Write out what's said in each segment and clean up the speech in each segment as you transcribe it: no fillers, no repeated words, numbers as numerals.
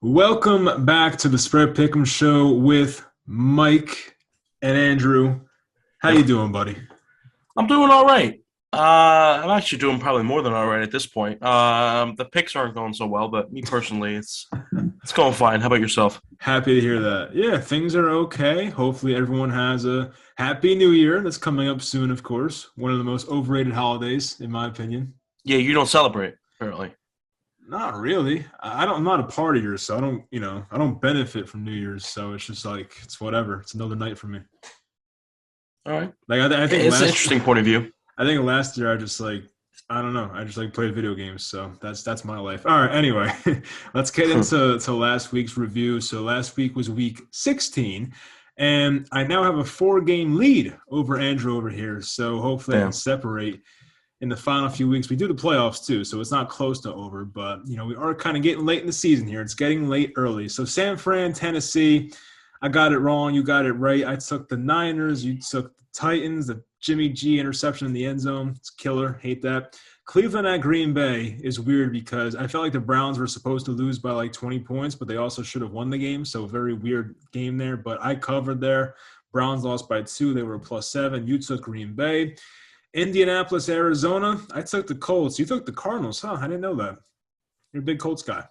Welcome back to the Spread Pick'em Show with Mike and Andrew. How you Yep. doing, buddy? I'm doing all right. I'm actually doing probably more than all right at this point. The picks aren't going so well, but me personally, it's going fine. How about yourself? Happy to hear that. Yeah, things are okay. Hopefully, everyone has a happy new year that's coming up soon, of course. One of the most overrated holidays, in my opinion. Yeah, you don't celebrate apparently. Not really. I'm not a partier, so I don't, I don't benefit from New Year's. So it's just like, it's whatever. It's another night for me. All right, Like, I think it's an last interesting point of view. I think last year I don't know. I just like played video games, so that's my life. All right, anyway, let's get into last week's review. So last week was week 16, and I now have a 4-game lead over Andrew over here. So hopefully I can Damn. separate in the final few weeks. We do the playoffs too, so it's not close to over, but we are kind of getting late in the season here. It's getting late early. So San Fran, Tennessee, I got it wrong. You got it right. I took the Niners. You took the Titans. The Jimmy G interception in the end zone. It's killer. Hate that. Cleveland at Green Bay is weird because I felt like the Browns were supposed to lose by like 20 points, but they also should have won the game. So very weird game there. But I covered there. Browns lost by 2. They were +7. You took Green Bay. Indianapolis, Arizona. I took the Colts. You took the Cardinals, huh? I didn't know that. You're a big Colts guy.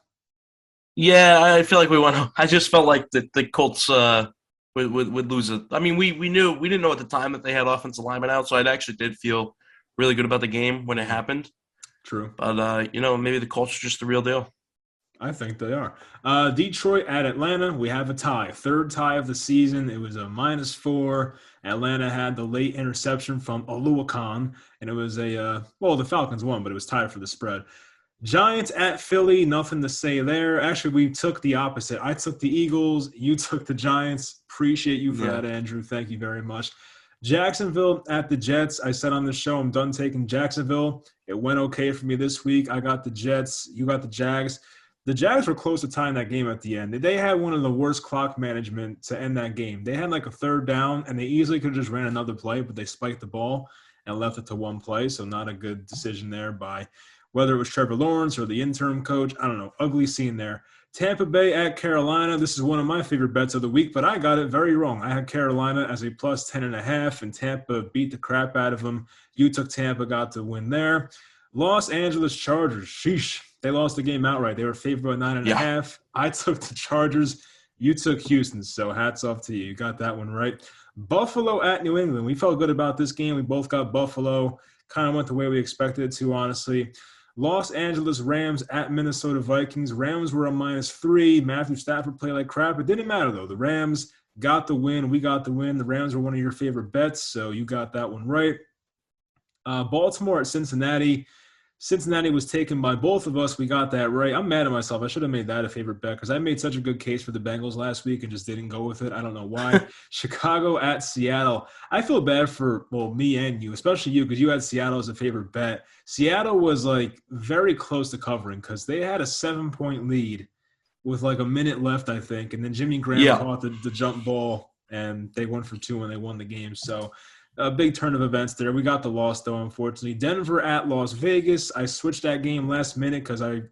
Yeah, I feel like we went. I just felt like the Colts would lose it. I mean, we didn't know at the time that they had offensive linemen out, so I actually did feel really good about the game when it happened. True. But maybe the Colts are just the real deal. I think they are. Detroit at Atlanta, we have a tie. Third tie of the season. It was a -4. Atlanta had the late interception from Oluwakan, and it was the Falcons won, but it was tied for the spread. Giants at Philly, nothing to say there. Actually, we took the opposite. I took the Eagles. You took the Giants. Appreciate you for Yeah. that, Andrew. Thank you very much. Jacksonville at the Jets. I said on the show I'm done taking Jacksonville. It went okay for me this week. I got the Jets. You got the Jags. The Jags were close to tying that game at the end. They had one of the worst clock management to end that game. They had like a third down, and they easily could have just ran another play, but they spiked the ball and left it to one play. So not a good decision there by whether it was Trevor Lawrence or the interim coach. I don't know. Ugly scene there. Tampa Bay at Carolina. This is one of my favorite bets of the week, but I got it very wrong. I had Carolina as a +10.5, and Tampa beat the crap out of them. You took Tampa, got the win there. Los Angeles Chargers. Sheesh. They lost the game outright. They were favored by 9.5. Yeah. I took the Chargers. You took Houston, so hats off to you. You got that one right. Buffalo at New England. We felt good about this game. We both got Buffalo. Kind of went the way we expected it to, honestly. Los Angeles Rams at Minnesota Vikings. Rams were a -3. Matthew Stafford played like crap. It didn't matter, though. The Rams got the win. We got the win. The Rams were one of your favorite bets, so you got that one right. Baltimore at Cincinnati. Cincinnati was taken by both of us. We got that right. I'm mad at myself. I should have made that a favorite bet because I made such a good case for the Bengals last week and just didn't go with it. I don't know why. Chicago at Seattle. I feel bad for, me and you, especially you, because you had Seattle as a favorite bet. Seattle was like very close to covering because they had a 7-point lead with like a minute left, I think. And then Jimmy Graham Yeah. caught the jump ball and they went for 2 and they won the game. So a big turn of events there. We got the loss, though, unfortunately. Denver at Las Vegas. I switched that game last minute because I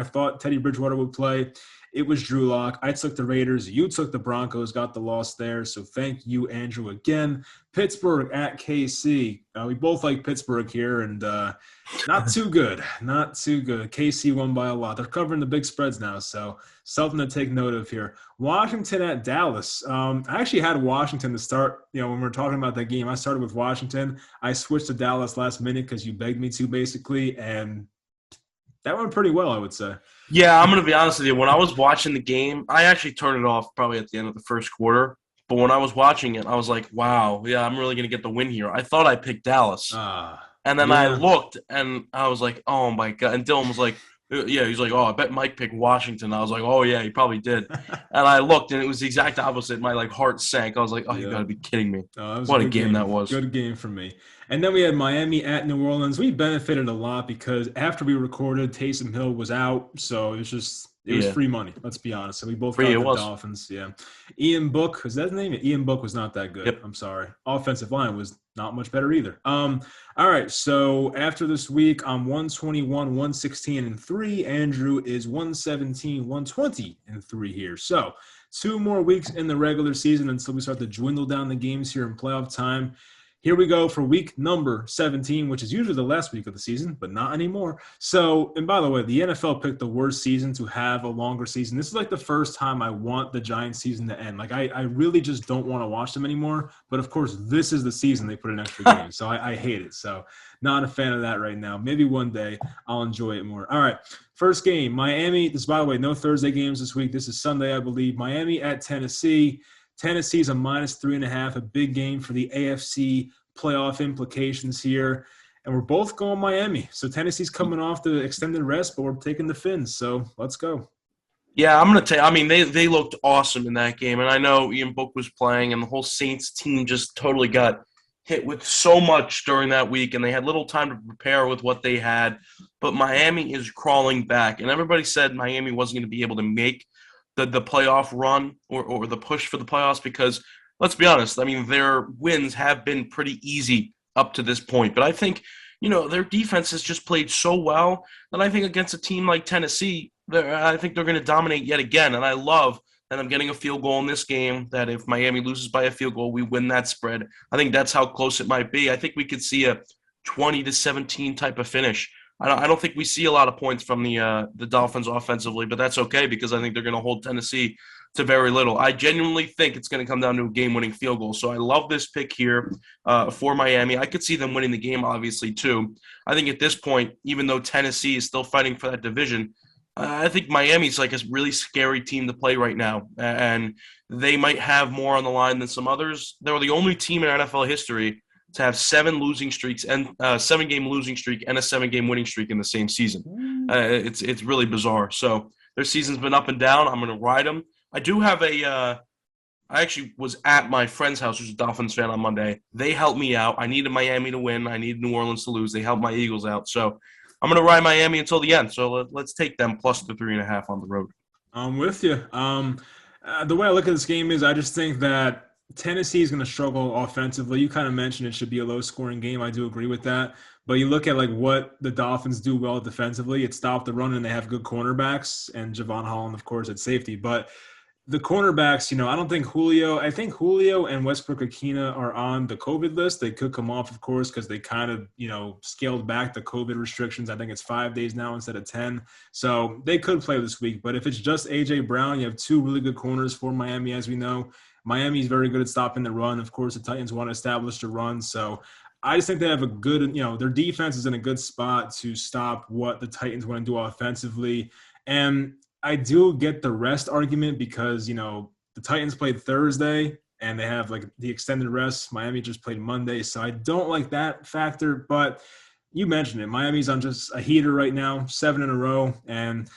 thought Teddy Bridgewater would play. It was Drew Lock. I took the Raiders. You took the Broncos, got the loss there. So thank you, Andrew, again. Pittsburgh at KC. We both like Pittsburgh here, and not too good. Not too good. KC won by a lot. They're covering the big spreads now, so something to take note of here. Washington at Dallas. I actually had Washington to start. When we were talking about that game, I started with Washington. I switched to Dallas last minute because you begged me to, basically, and that went pretty well, I would say. Yeah, I'm going to be honest with you. When I was watching the game, I actually turned it off probably at the end of the first quarter. But when I was watching it, I was like, wow, yeah, I'm really going to get the win here. I thought I picked Dallas. And then I Yeah. looked, and I was like, oh, my God. And Dylan was like, yeah, he's like, oh, I bet Mike picked Washington. I was like, oh, yeah, he probably did. And I looked, and it was the exact opposite. My, heart sank. I was like, oh, you got to be kidding me. That was What a good game that was. Good game for me. And then we had Miami at New Orleans. We benefited a lot because after we recorded, Taysom Hill was out. So it was free money, let's be honest. So we both got the Dolphins. Yeah. Ian Book, is that his name? Ian Book was not that good. Yep. I'm sorry. Offensive line was not much better either. All right. So after this week, I'm 121, 116, and 3. Andrew is 117, 120, and 3 here. So 2 more weeks in the regular season until we start to dwindle down the games here in playoff time. Here we go for week number 17, which is usually the last week of the season, but not anymore. So, and by the way, the NFL picked the worst season to have a longer season. This is like the first time I want the Giants season to end. Like, I really just don't want to watch them anymore. But of course, this is the season they put an extra game. So I hate it. So, not a fan of that right now. Maybe one day I'll enjoy it more. All right. First game, Miami. This, by the way, no Thursday games this week. This is Sunday, I believe. Miami at Tennessee. Tennessee's a -3.5, a big game for the AFC playoff implications here. And we're both going Miami. So Tennessee's coming off the extended rest, but we're taking the Fins. So let's go. Yeah, I'm going to tell you, I mean, they looked awesome in that game. And I know Ian Book was playing, and the whole Saints team just totally got hit with so much during that week, and they had little time to prepare with what they had. But Miami is crawling back. And everybody said Miami wasn't going to be able to make the playoff run or the push for the playoffs because, let's be honest, I mean, their wins have been pretty easy up to this point. But I think, their defense has just played so well that I think against a team like Tennessee, I think they're going to dominate yet again. And I love that I'm getting a field goal in this game, that if Miami loses by a field goal, we win that spread. I think that's how close it might be. I think we could see a 20-17 type of finish. I don't think we see a lot of points from the Dolphins offensively, but that's okay because I think they're going to hold Tennessee to very little. I genuinely think it's going to come down to a game-winning field goal. So I love this pick here for Miami. I could see them winning the game, obviously, too. I think at this point, even though Tennessee is still fighting for that division, I think Miami's like a really scary team to play right now, and they might have more on the line than some others. They're the only team in NFL history to have 7 losing streaks and 7-game losing streak and a 7-game winning streak in the same season. It's really bizarre. So their season's been up and down. I'm going to ride them. I do have I actually was at my friend's house, who's a Dolphins fan, on Monday. They helped me out. I needed Miami to win. I needed New Orleans to lose. They helped my Eagles out. So I'm going to ride Miami until the end. So let's take them plus the 3.5 on the road. I'm with you. The way I look at this game is I just think that Tennessee is going to struggle offensively. You kind of mentioned it should be a low-scoring game. I do agree with that. But you look at like what the Dolphins do well defensively. It stopped the run, and they have good cornerbacks, and Javon Holland, of course, at safety. But the cornerbacks, I don't think I think Julio and Westbrook-Ikhine are on the COVID list. They could come off, of course, because they kind of, scaled back the COVID restrictions. I think it's 5 days now instead of 10. So they could play this week. But if it's just A.J. Brown, you have 2 really good corners for Miami, as we know. Miami's very good at stopping the run. Of course, the Titans want to establish the run. So I just think they have a good, their defense is in a good spot to stop what the Titans want to do offensively. And I do get the rest argument because, the Titans played Thursday and they have like the extended rest. Miami just played Monday. So I don't like that factor, but you mentioned it. Miami's on just a heater right now, 7 in a row. And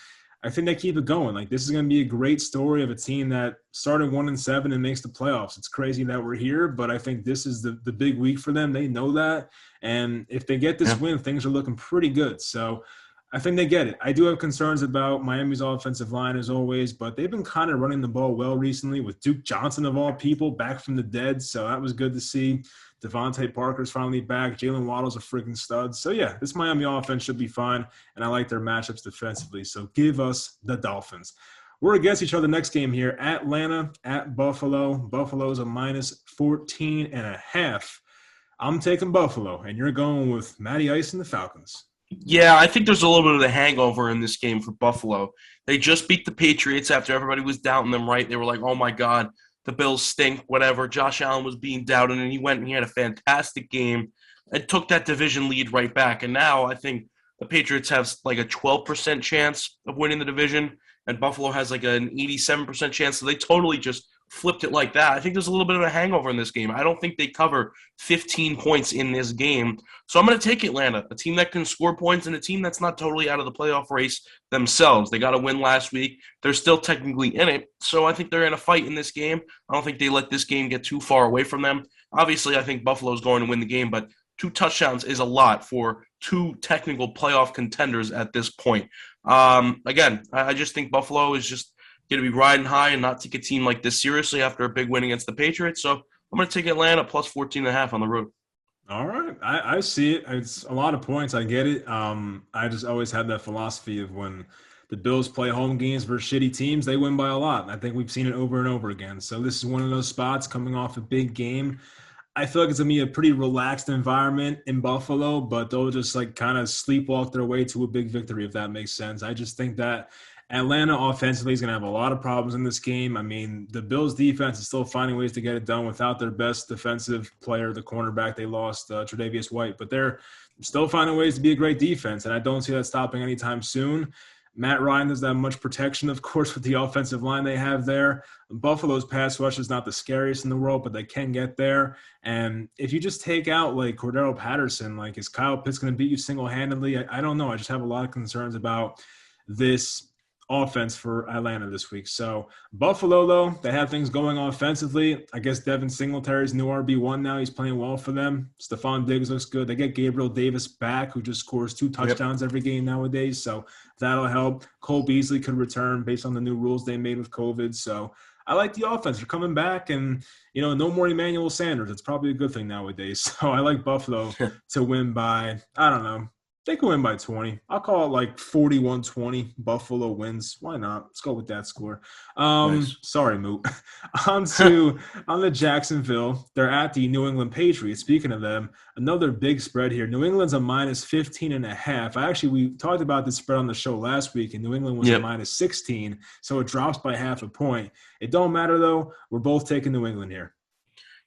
I think they keep it going. Like, this is going to be a great story of a team that started 1-7 and makes the playoffs. It's crazy that we're here, but I think this is the big week for them. They know that. And if they get this win, things are looking pretty good. So I think they get it. I do have concerns about Miami's offensive line as always, but they've been kind of running the ball well recently with Duke Johnson, of all people, back from the dead. So that was good to see. Devontae Parker's finally back. Jalen Waddle's a freaking stud. So, yeah, this Miami offense should be fine, and I like their matchups defensively. So give us the Dolphins. We're against each other next game here. Atlanta at Buffalo. Buffalo's a -14.5. I'm taking Buffalo, and you're going with Matty Ice and the Falcons. Yeah, I think there's a little bit of a hangover in this game for Buffalo. They just beat the Patriots after everybody was doubting them, right? They were like, oh, my God, the Bills stink, whatever. Josh Allen was being doubted, and he went and he had a fantastic game and took that division lead right back. And now I think the Patriots have like a 12% chance of winning the division, and Buffalo has like an 87% chance. So they totally just flipped it like that. I think there's a little bit of a hangover in this game. I don't think they cover 15 points in this game. So I'm going to take Atlanta, a team that can score points and a team that's not totally out of the playoff race themselves. They got a win last week. They're still technically in it. So I think they're in a fight in this game. I don't think they let this game get too far away from them. Obviously, I think Buffalo's going to win the game, but 2 touchdowns is a lot for 2 technical playoff contenders at this point. Again, I just think Buffalo is just going to be riding high and not take a team like this seriously after a big win against the Patriots. So I'm going to take Atlanta plus 14.5 on the road. All right, I see it. It's a lot of points. I get it. I just always had that philosophy of when the Bills play home games versus shitty teams, they win by a lot. I think we've seen it over and over again. So this is one of those spots coming off a big game. I feel like it's gonna be a pretty relaxed environment in Buffalo, but they'll just like kind of sleepwalk their way to a big victory, if that makes sense. I just think that Atlanta offensively is gonna have a lot of problems in this game. I mean, the Bills defense is still finding ways to get it done without their best defensive player, the cornerback they lost, Tre'Davious White, but they're still finding ways to be a great defense, and I don't see that stopping anytime soon. Matt Ryan doesn't have much protection, of course, with the offensive line they have there. Buffalo's pass rush is not the scariest in the world, but they can get there. And if you just take out like Cordero Patterson, like is Kyle Pitts going to beat you single-handedly? I don't know. I just have a lot of concerns about this offense for Atlanta this week. So Buffalo, though, they have things going offensively. I guess Devin Singletary's new RB1 now. He's playing well for them. Stephon Diggs looks good. They get Gabriel Davis back, who just scores 2 touchdowns every game nowadays. So that'll help. Cole Beasley could return based on the new rules they made with COVID. So I like the offense. They're coming back, and no more Emmanuel Sanders. It's probably a good thing nowadays. So I like Buffalo to win by, I don't know, they can win by 20. I'll call it like 41-20. Buffalo wins. Why not? Let's go with that score. Nice. Sorry, Moot. on the Jacksonville. They're at the New England Patriots. Speaking of them, another big spread here. New England's a minus 15.5. We talked about this spread on the show last week, and New England was a minus 16, so it drops by half a point. It don't matter, though. We're both taking New England here.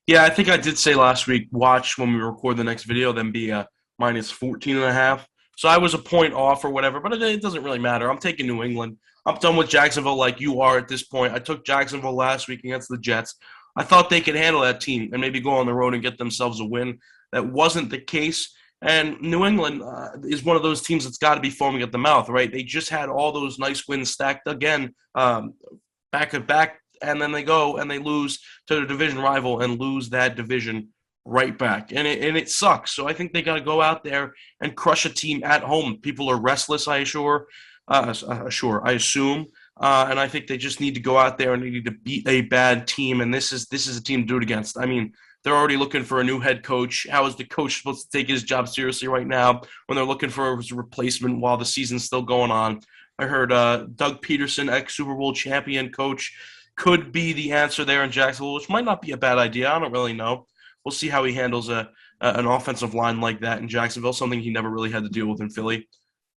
Yeah, I think I did say last week, watch when we record the next video, then be a minus 14.5. So I was a point off or whatever, but it doesn't really matter. I'm taking New England. I'm done with Jacksonville like you are at this point. I took Jacksonville last week against the Jets. I thought they could handle that team and maybe go on the road and get themselves a win. That wasn't the case. And New England is one of those teams that's got to be foaming at the mouth, right? They just had all those nice wins stacked again, back at back, and then they go and they lose to their division rival and lose that division right back. And it sucks. So I think they got to go out there and crush a team at home. People are restless, I assume. And I think they just need to go out there and they need to beat a bad team. And this is a team to do it against. I mean, they're already looking for a new head coach. How is the coach supposed to take his job seriously right now when they're looking for his replacement while the season's still going on? I heard Doug Peterson, ex-Super Bowl champion coach, could be the answer there in Jacksonville, which might not be a bad idea. I don't really know. We'll see how he handles an offensive line like that in Jacksonville, something he never really had to deal with in Philly.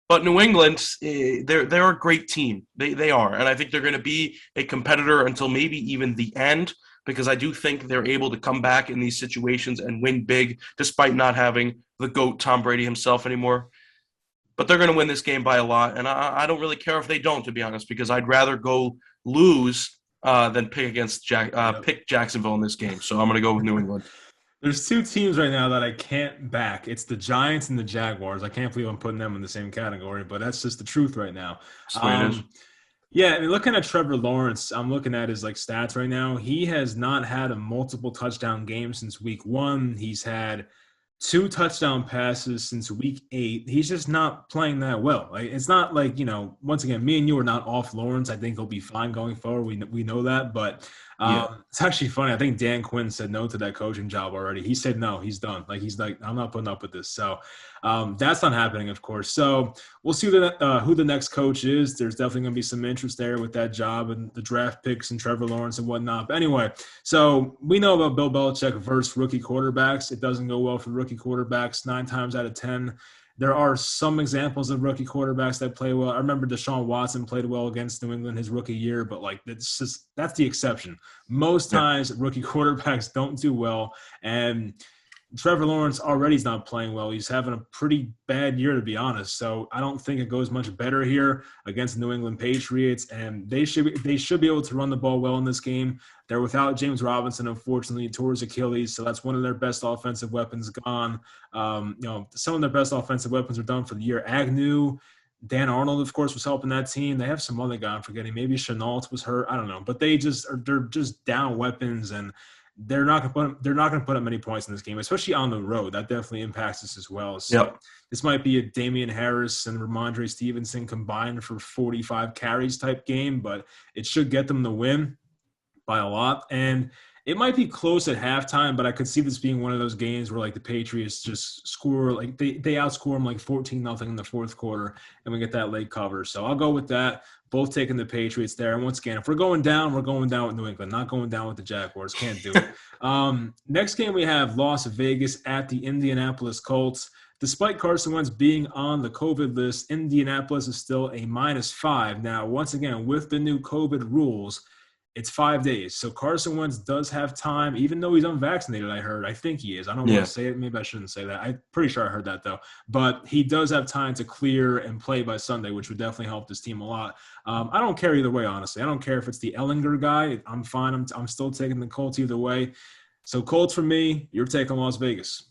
But New England, they're a great team. They are. And I think they're going to be a competitor until maybe even the end, because I do think they're able to come back in these situations and win big despite not having the GOAT Tom Brady himself anymore. But they're going to win this game by a lot. And I don't really care if they don't, to be honest, because I'd rather go lose than pick Jacksonville in this game. So I'm going to go with New England. There's 2 teams right now that I can't back. It's the Giants and the Jaguars. I can't believe I'm putting them in the same category, but that's just the truth right now. Yeah, I mean, looking at Trevor Lawrence, I'm looking at his stats right now. He has not had a multiple touchdown game since week 1. He's had 2 touchdown passes since week 8. He's just not playing that well. It's not like, once again, me and you are not off Lawrence. I think he'll be fine going forward. We know that, but it's actually funny. I think Dan Quinn said no to that coaching job already. He said no, he's done. He's like, I'm not putting up with this. So that's not happening, of course. So we'll see who the next coach is. There's definitely going to be some interest there with that job and the draft picks and Trevor Lawrence and whatnot. But anyway, so we know about Bill Belichick versus rookie quarterbacks. It doesn't go well for rookie quarterbacks 9 times out of 10. There are some examples of rookie quarterbacks that play well. I remember Deshaun Watson played well against New England his rookie year, but that's the exception. Most times rookie quarterbacks don't do well, and Trevor Lawrence already is not playing well. He's having a pretty bad year, to be honest. So I don't think it goes much better here against the New England Patriots, and they should be able to run the ball well in this game. They're without James Robinson, unfortunately, tore his Achilles, so that's one of their best offensive weapons gone. Some of their best offensive weapons are done for the year. Agnew, Dan Arnold, of course, was helping that team. They have some other guy I'm forgetting. Maybe Chenault was hurt. I don't know, but they're just down weapons, and they're not going to put up many points in this game, especially on the road. That definitely impacts us as well. So This might be a Damian Harris and Ramondre Stevenson combined for 45 carries type game, but it should get them the win by a lot. And It might be close at halftime, but I could see this being one of those games where like the Patriots just score, like they outscore them like 14-0 in the fourth quarter, and we get that late cover. So I'll go with that. Both taking the Patriots there. And once again, if we're going down, we're going down with New England, not going down with the Jaguars. Can't do it. Next game we have Las Vegas at the Indianapolis Colts. Despite Carson Wentz being on the COVID list, Indianapolis is still a -5. Now, once again, with the new COVID rules, it's 5 days. So Carson Wentz does have time, even though he's unvaccinated, I heard. I think he is. I don't want to say it. Maybe I shouldn't say that. I'm pretty sure I heard that, though. But he does have time to clear and play by Sunday, which would definitely help this team a lot. I don't care either way, honestly. I don't care if it's the Ellinger guy. I'm fine. I'm still taking the Colts either way. So Colts for me, you're taking Las Vegas.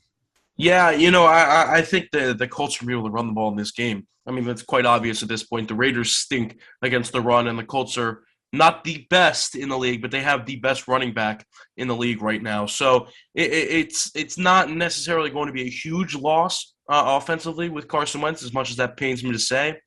Yeah, I think the Colts will be able to run the ball in this game. I mean, that's quite obvious at this point. The Raiders stink against the run, and the Colts are not the best in the league, but they have the best running back in the league right now. So it's not necessarily going to be a huge loss offensively with Carson Wentz, as much as that pains me to say.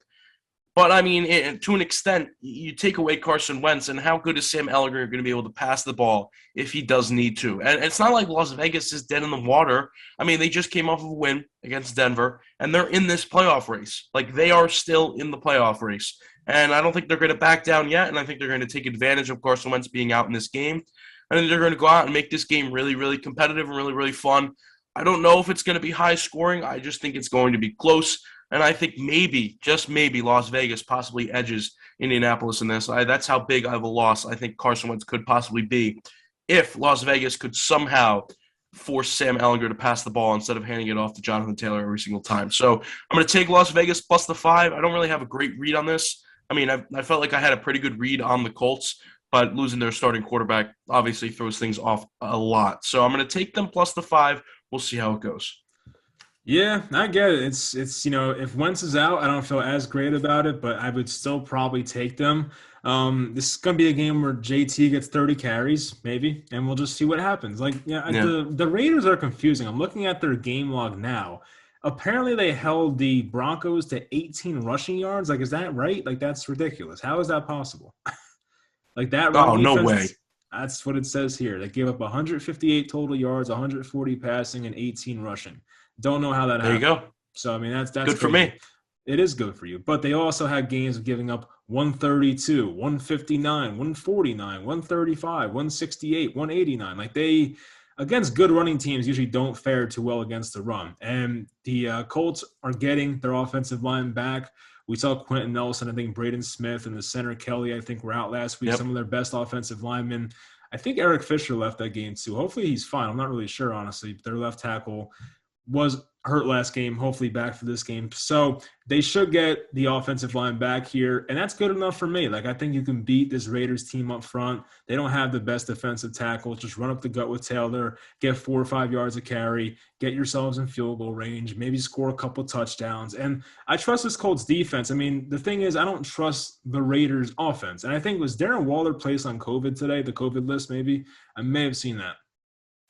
But, I mean, to an extent, you take away Carson Wentz, and how good is Sam Ellinger going to be able to pass the ball if he does need to? And it's not like Las Vegas is dead in the water. I mean, they just came off of a win against Denver, and they're in this playoff race. Like, they are still in the playoff race. And I don't think they're going to back down yet, and I think they're going to take advantage of Carson Wentz being out in this game. I think they're going to go out and make this game really, really competitive and really, really fun. I don't know if it's going to be high scoring. I just think it's going to be close. And I think maybe, just maybe, Las Vegas possibly edges Indianapolis in this. That's how big of a loss I think Carson Wentz could possibly be if Las Vegas could somehow force Sam Ellinger to pass the ball instead of handing it off to Jonathan Taylor every single time. So I'm going to take Las Vegas plus the 5. I don't really have a great read on this. I mean, I felt like I had a pretty good read on the Colts, but losing their starting quarterback obviously throws things off a lot. So I'm going to take them plus the 5. We'll see how it goes. Yeah, I get it. It's if Wentz is out, I don't feel as great about it, but I would still probably take them. This is gonna be a game where JT gets 30 carries, maybe, and we'll just see what happens. The Raiders are confusing. I'm looking at their game log now. Apparently, they held the Broncos to 18 rushing yards. Like, is that right? Like, that's ridiculous. How is that possible? Like that? Oh, no way. That's what it says here. They gave up 158 total yards, 140 passing, and 18 rushing. Don't know how that happened. There you go. So, I mean, that's good for me. It is good for you. But they also had games of giving up 132, 159, 149, 135, 168, 189. Like they, against good running teams, usually don't fare too well against the run. And the Colts are getting their offensive line back. We saw Quentin Nelson, I think Braden Smith, and the center Kelly, I think, were out last week. Yep. Some of their best offensive linemen. I think Eric Fisher left that game too. Hopefully he's fine. I'm not really sure, honestly. Their left tackle was hurt last game, hopefully back for this game. So they should get the offensive line back here, and that's good enough for me. Like, I think you can beat this Raiders team up front. They don't have the best defensive tackles. Just run up the gut with Taylor, get 4 or 5 yards of carry, get yourselves in field goal range, maybe score a couple touchdowns. And I trust this Colts defense. I mean, the thing is, I don't trust the Raiders offense. And I think, was Darren Waller placed on COVID today, the COVID list maybe? I may have seen that.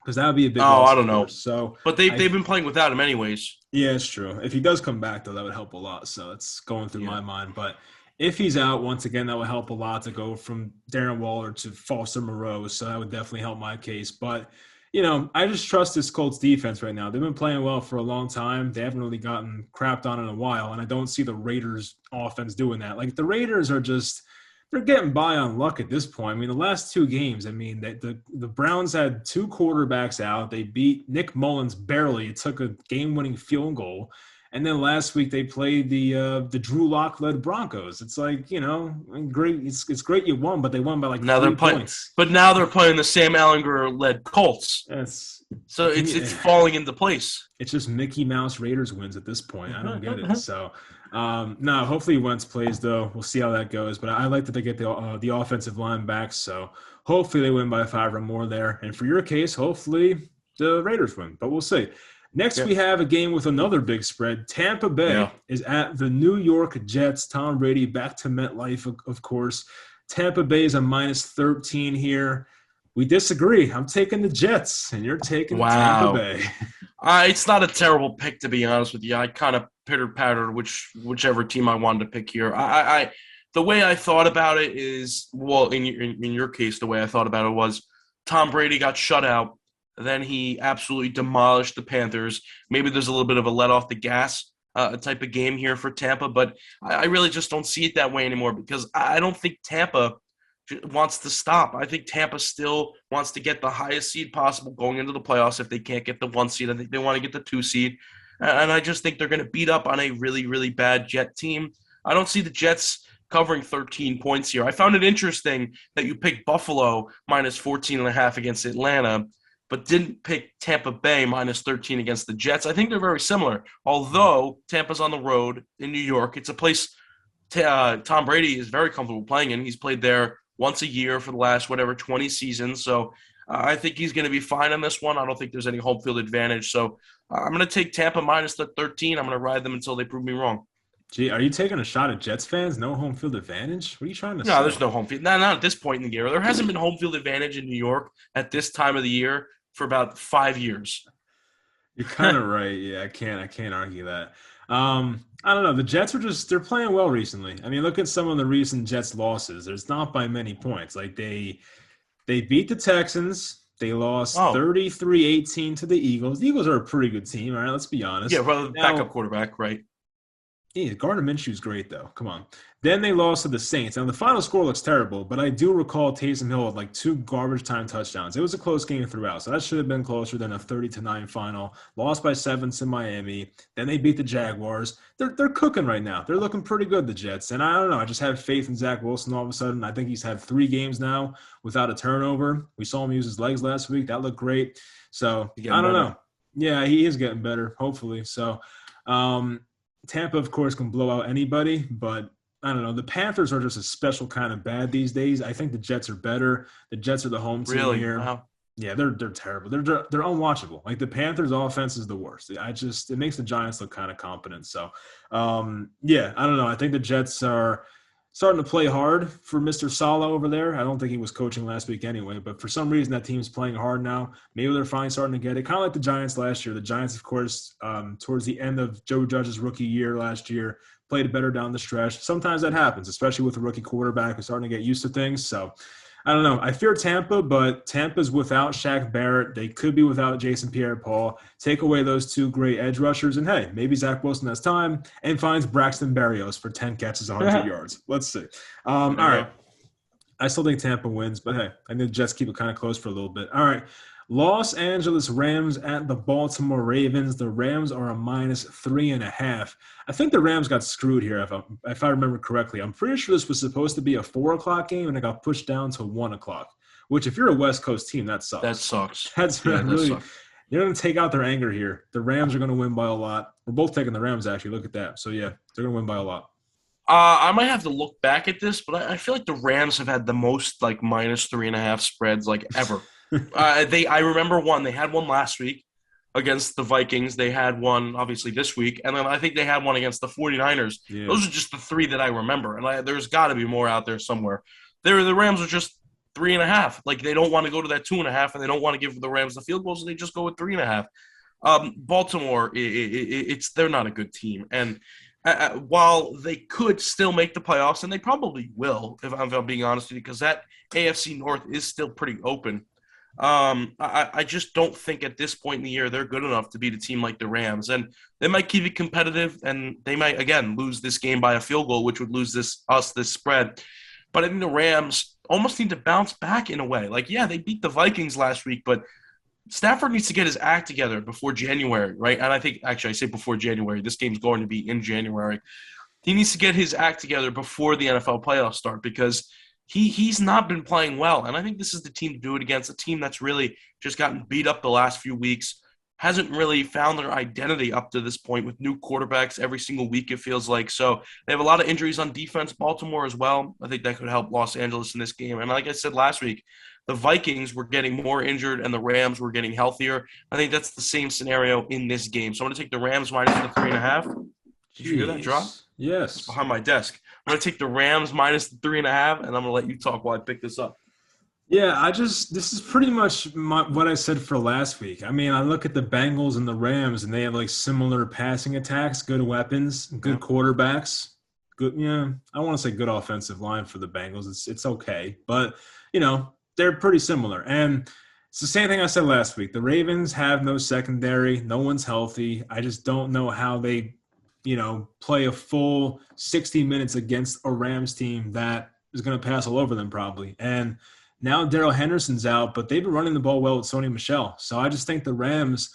Because that would be a big loss. I don't know. So, but they've been playing without him anyways. Yeah, it's true. If he does come back, though, that would help a lot. So it's going through my mind. But if he's out, once again, that would help a lot to go from Darren Waller to Foster Moreau. So that would definitely help my case. But, I just trust this Colts defense right now. They've been playing well for a long time. They haven't really gotten crapped on in a while. And I don't see the Raiders offense doing that. Like, the Raiders are just – they're getting by on luck at this point. I mean, the last 2 games, I mean, the Browns had 2 quarterbacks out. They beat Nick Mullins barely. It took a game-winning field goal. And then last week they played the Drew Lock-led Broncos. It's like, great. It's great you won, but they won by like now 3 points. But now they're playing the Sam Ellinger-led Colts. So it's falling into place. It's just Mickey Mouse Raiders wins at this point. I don't get it. So, no, hopefully Wentz plays, though. We'll see how that goes. But I like that they get the offensive line back. So hopefully they win by 5 or more there. And for your case, hopefully the Raiders win. But we'll see. Next, we have a game with another big spread. Tampa Bay is at the New York Jets. Tom Brady back to MetLife, of course. Tampa Bay is a -13 here. We disagree. I'm taking the Jets, and you're taking Tampa Bay. It's not a terrible pick, to be honest with you. I kind of pitter-pattered whichever team I wanted to pick here. The way I thought about it is, well, in your case, the way I thought about it was, Tom Brady got shut out. Then he absolutely demolished the Panthers. Maybe there's a little bit of a let off the gas type of game here for Tampa, but I really just don't see it that way anymore because I don't think Tampa wants to stop. I think Tampa still wants to get the highest seed possible going into the playoffs. If they can't get the 1 seed, I think they want to get the 2 seed. And I just think they're going to beat up on a really, really bad Jet team. I don't see the Jets covering 13 points here. I found it interesting that you picked Buffalo minus 14.5 against Atlanta, but didn't pick Tampa Bay minus 13 against the Jets. I think they're very similar. Although Tampa's on the road in New York, it's a place Tom Brady is very comfortable playing in. He's played there once a year for the last, 20 seasons. So I think he's going to be fine on this one. I don't think there's any home field advantage. So I'm going to take Tampa minus the 13. I'm going to ride them until they prove me wrong. Gee, are you taking a shot at Jets fans? No home field advantage? What are you trying to No, say? there's no home field. Not at this point in the year. There hasn't been home field advantage in New York at this time of the year for about 5 years. You're kind of right. Yeah, I can't argue that. I don't know. The Jets they're playing well recently. I mean, look at some of the recent Jets losses. There's not by many points. Like they beat the Texans. They lost Oh, 33-18 to the Eagles. The Eagles are a pretty good team, all right? Let's be honest. yeah, well, backup Now, quarterback, right? yeah, Gardner Minshew's great, though. Come on. Then they lost to the Saints. Now, the final score looks terrible, but I do recall Taysom Hill had like 2 garbage time touchdowns. It was a close game throughout, so that should have been closer than a 30-9 final. Lost by 7 to Miami. Then they beat the Jaguars. They're cooking right now. They're looking pretty good, the Jets. And I don't know. I just have faith in Zach Wilson all of a sudden. I think he's had 3 games now without a turnover. We saw him use his legs last week. That looked great. So, I don't know. Yeah, he is getting better, hopefully. So, Tampa, of course, can blow out anybody, but I don't know. The Panthers are just a special kind of bad these days. I think the Jets are better. The Jets are the home team Really? here. Wow. Yeah, they're terrible. They're unwatchable. Like the Panthers' offense is the worst. It makes the Giants look kind of competent. So, yeah, I don't know. I think the Jets are starting to play hard for Mr. Sala over there. I don't think he was coaching last week anyway, but for some reason that team's playing hard now. Maybe they're finally starting to get it. Kind of like the Giants last year. The Giants, of course, towards the end of Joe Judge's rookie year last year, played better down the stretch. Sometimes that happens, especially with a rookie quarterback who's starting to get used to things. So I don't know. I fear Tampa, but Tampa's without Shaq Barrett. They could be without Jason Pierre-Paul. Take away those 2 great edge rushers, and hey, maybe Zach Wilson has time and finds Braxton Berrios for 10 catches, 100 yards. Let's see. All right. I still think Tampa wins, but hey, I think the Jets keep it kind of close for a little bit. All right. Los Angeles Rams at the Baltimore Ravens. The Rams are a minus 3.5. I think the Rams got screwed here, if I remember correctly. I'm pretty sure this was supposed to be a 4 o'clock game, and it got pushed down to 1 o'clock, which if you're a West Coast team, that sucks. That sucks. That's Yeah, really that sucks. – they're going to take out their anger here. The Rams are going to win by a lot. We're both taking the Rams, actually. Look at that. So, yeah, they're going to win by a lot. I might have to look back at this, but I feel like the Rams have had the most like minus 3.5 spreads like ever. I remember one. They had one last week against the Vikings. They had one obviously this week, and then I think they had one against the 49ers. Yeah. Those are just the 3 that I remember, and there's got to be more out there somewhere. The Rams are just 3.5. Like they don't want to go to that 2.5, and they don't want to give the Rams the field goal, so they just go with 3.5. Baltimore, they're not a good team, and while they could still make the playoffs, and they probably will, if I'm being honest with you, because that AFC North is still pretty open. I just don't think at this point in the year they're good enough to beat a team like the Rams, and they might keep it competitive, and they might again lose this game by a field goal, which would lose this spread. But I think the Rams almost need to bounce back in a way. Like, yeah, they beat the Vikings last week, but Stafford needs to get his act together before January, right? And I think actually I say before January. This game's going to be in January. He needs to get his act together before the NFL playoffs start because he's not been playing well. And I think this is the team to do it against, a team that's really just gotten beat up the last few weeks, hasn't really found their identity up to this point with new quarterbacks every single week, it feels like. So they have a lot of injuries on defense, Baltimore as well. I think that could help Los Angeles in this game. And like I said last week, the Vikings were getting more injured and the Rams were getting healthier. I think that's the same scenario in this game. So I'm going to take the Rams minus the 3.5. Did you hear that drop? Yes. It's behind my desk. I'm going to take the Rams minus the 3.5, and I'm going to let you talk while I pick this up. Yeah, this is pretty much what I said for last week. I mean, I look at the Bengals and the Rams, and they have like similar passing attacks, good weapons, good quarterbacks, good. Yeah, I want to say good offensive line for the Bengals. It's okay, but they're pretty similar. And it's the same thing I said last week. The Ravens have no secondary. No one's healthy. I just don't know how they, play a full 60 minutes against a Rams team that is going to pass all over them probably. And now Darrell Henderson's out, but they've been running the ball well with Sony Michel. So I just think the Rams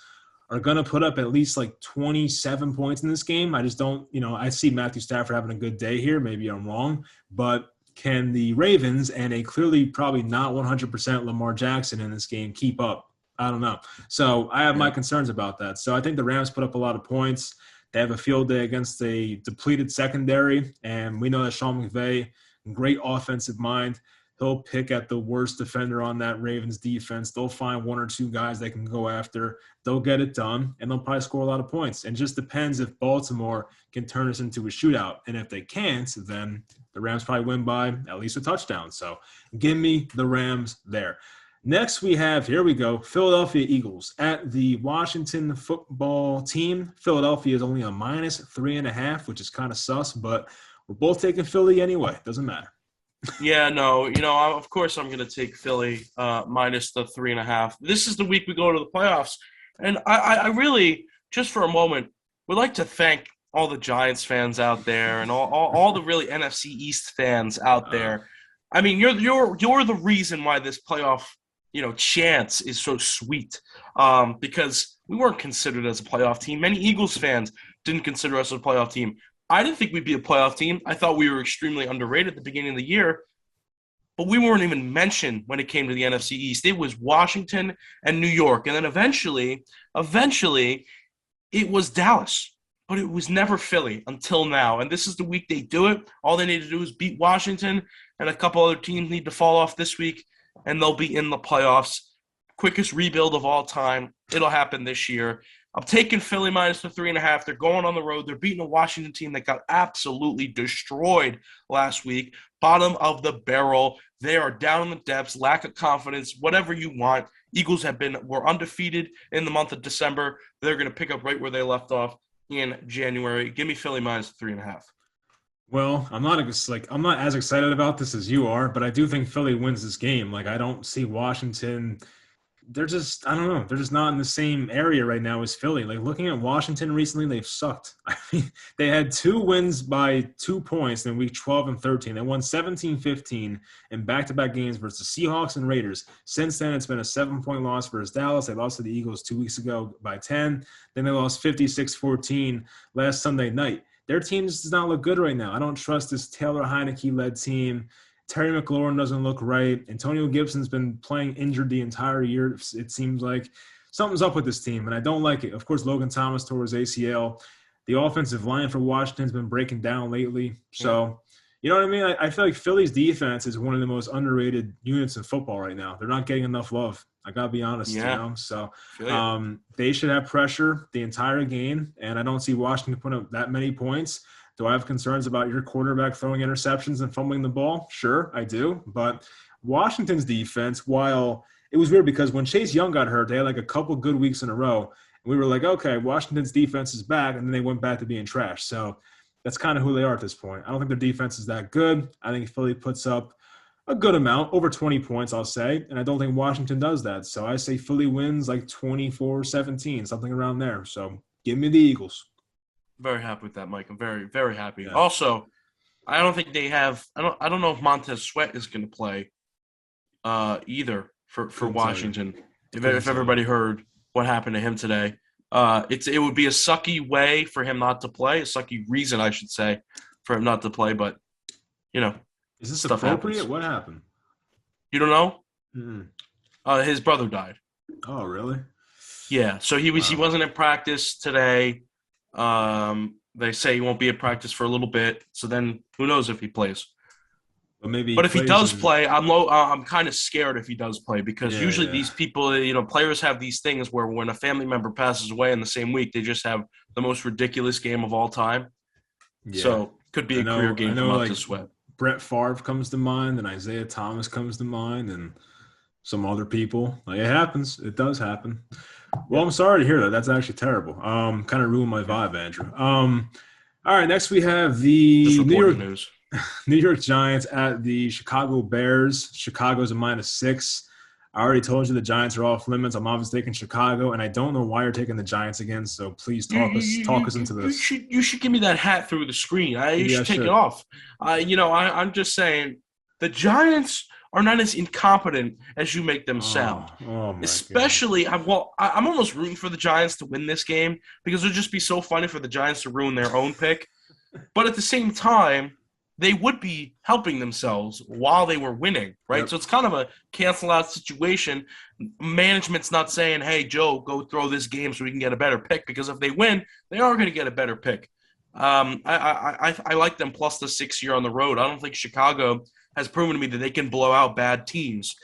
are going to put up at least like 27 points in this game. I just don't, I see Matthew Stafford having a good day here. Maybe I'm wrong, but can the Ravens and a clearly probably not 100% Lamar Jackson in this game keep up? I don't know. So I have my concerns about that. So I think the Rams put up a lot of points. They have a field day against a depleted secondary, and we know that Sean McVay, great offensive mind, he'll pick at the worst defender on that Ravens defense. They'll find one or two guys they can go after. They'll get it done, and they'll probably score a lot of points. And it just depends if Baltimore can turn this into a shootout. And if they can't, then the Rams probably win by at least a touchdown. So give me the Rams there. Next, we have, here we go, Philadelphia Eagles at the Washington football team. Philadelphia is only a -3.5, which is kind of sus, but we're both taking Philly anyway. Doesn't matter. Yeah, no, of course I'm going to take Philly minus the 3.5. This is the week we go to the playoffs. And I really, just for a moment, would like to thank all the Giants fans out there and all the really NFC East fans out there. I mean, you're the reason why this playoff, chance is so sweet, because we weren't considered as a playoff team. Many Eagles fans didn't consider us a playoff team. I didn't think we'd be a playoff team. I thought we were extremely underrated at the beginning of the year, but we weren't even mentioned when it came to the NFC East. It was Washington and New York, and then eventually, it was Dallas, but it was never Philly until now. And this is the week they do it. All they need to do is beat Washington, and a couple other teams need to fall off this week, and they'll be in the playoffs. Quickest rebuild of all time. It'll happen this year. I'm taking Philly minus the 3.5. They're going on the road. They're beating a Washington team that got absolutely destroyed last week. Bottom of the barrel. They are down in the depths, lack of confidence, whatever you want. Eagles were undefeated in the month of December. They're going to pick up right where they left off in January. Give me Philly minus 3.5. Well, I'm not as excited about this as you are, but I do think Philly wins this game. Like, I don't see Washington. They're just, I don't know. They're just not in the same area right now as Philly. Like, looking at Washington recently, they've sucked. I mean, they had 2 wins by 2 points in week 12 and 13. They won 17-15 in back-to-back games versus the Seahawks and Raiders. Since then, it's been a 7-point loss versus Dallas. They lost to the Eagles 2 weeks ago by 10. Then they lost 56-14 last Sunday night. Their team just does not look good right now. I don't trust this Taylor Heineke-led team. Terry McLaurin doesn't look right. Antonio Gibson's been playing injured the entire year. It seems like something's up with this team, and I don't like it. Of course, Logan Thomas tore his ACL. The offensive line for Washington's been breaking down lately. So, you know what I mean? I feel like Philly's defense is one of the most underrated units in football right now. They're not getting enough love. I got to be honest, So they should have pressure the entire game, and I don't see Washington putting up that many points. Do I have concerns about your quarterback throwing interceptions and fumbling the ball? Sure, I do. But Washington's defense, while it was weird because when Chase Young got hurt, they had like a couple good weeks in a row. And we were like, okay, Washington's defense is back, and then they went back to being trash. So that's kind of who they are at this point. I don't think their defense is that good. I think Philly puts up a good amount, over 20 points, I'll say. And I don't think Washington does that. So I say Philly wins like 24-17, something around there. So give me the Eagles. Very happy with that, Mike. I'm very, very happy. Yeah. Also, I don't think they have – I don't know if Montez Sweat is going to play either for Washington. If everybody heard what happened to him today. It would be a sucky way for him not to play, a sucky reason, I should say, for him not to play. But, is this appropriate? Happens. What happened? You don't know? Mm-hmm. His brother died. Oh, really? Yeah. So he wasn't in practice today. They say he won't be at practice for a little bit. So then who knows if he plays? But if he does play, I'm kind of scared if he does play because usually these people, players have these things where when a family member passes away in the same week, they just have the most ridiculous game of all time. Yeah. So could be a career game for Montez Sweat. Brett Favre comes to mind, and Isaiah Thomas comes to mind, and some other people. Like, it happens. It does happen. Well, I'm sorry to hear that. That's actually terrible. Kind of ruined my vibe, Andrew. All right, next we have the New York news. New York Giants at the Chicago Bears. Chicago's a -6. I already told you the Giants are off limits. I'm obviously taking Chicago, and I don't know why you're taking the Giants again. So please talk us into this. You should give me that hat through the screen. You Maybe I should take it should. off. I'm just saying the Giants are not as incompetent as you make them sound. Oh my God. Especially, I'm almost rooting for the Giants to win this game because it would just be so funny for the Giants to ruin their own pick. But at the same time, they would be helping themselves while they were winning, right? Yep. So it's kind of a cancel out situation. Management's not saying, hey, Joe, go throw this game so we can get a better pick, because if they win, they are going to get a better pick. I like them plus the 6 year on the road. I don't think Chicago has proven to me that they can blow out bad teams.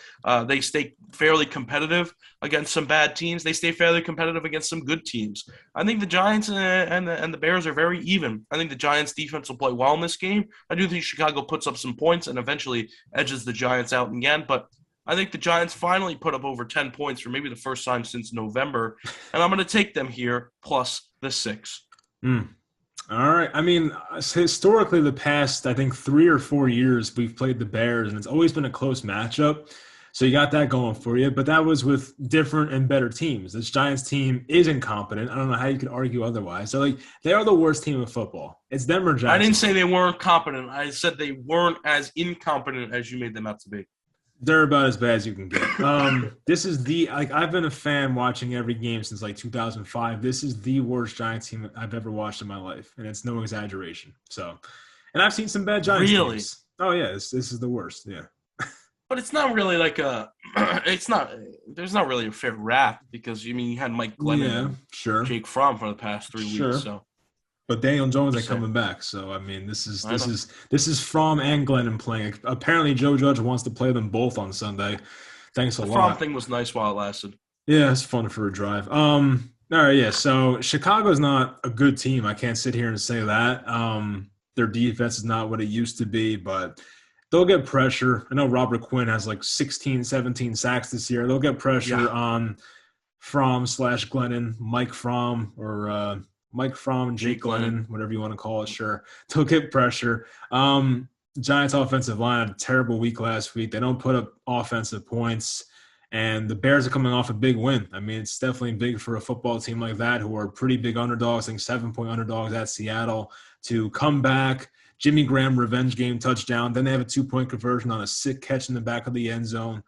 They stay fairly competitive against some bad teams. They stay fairly competitive against some good teams. I think the Giants and the Bears are very even. I think the Giants defense will play well in this game. I do think Chicago puts up some points and eventually edges the Giants out again, but I think the Giants finally put up over 10 points for maybe the first time since November, and I'm going to take them here plus the 6. Mm. All right. I mean, historically, the past, I think 3 or 4 years, we've played the Bears, and it's always been a close matchup. So you got that going for you. But that was with different and better teams. This Giants team is incompetent. I don't know how you could argue otherwise. So, like, they are the worst team in football. It's them or I didn't say Jacksonville. they weren't competent. I said they weren't as incompetent as you made them out to be. They're about as bad as you can get. This is the like I've been a fan watching every game since like 2005. This is the worst Giants team I've ever watched in my life, and it's no exaggeration. So, and I've seen some bad Giants Really? teams. Oh yeah, this is the worst. Yeah, But it's not really like a it's not there's not really a fair rap because you had Mike Glennon yeah, and sure, Jake Fromm for the past 3 weeks, sure. so But Daniel Jones ain't just saying. coming back. So I mean, this is I this know. is this is Fromm and Glennon playing. Apparently, Joe Judge wants to play them both on Sunday. Thanks a The Fromm lot. thing was nice while it lasted. Yeah, it's fun for a drive. All right, yeah. So Chicago's not a good team. I can't sit here and say that. Their defense is not what it used to be, but they'll get pressure. I know Robert Quinn has like 16, 17 sacks this year. They'll get Yeah. pressure on Fromm slash Glennon, Mike Fromm, or Mike Fromm and Jake Jake Glennon. Glennon, whatever you want to call it. Sure, they'll get pressure. Giants offensive line had a terrible week last week. They don't put up offensive points. And the Bears are coming off a big win. I mean, it's definitely big for a football team like that, who are pretty big underdogs, I think 7-point underdogs at Seattle, to come back. Jimmy Graham revenge game touchdown. Then they have a 2-point conversion on a sick catch in the back of the end zone.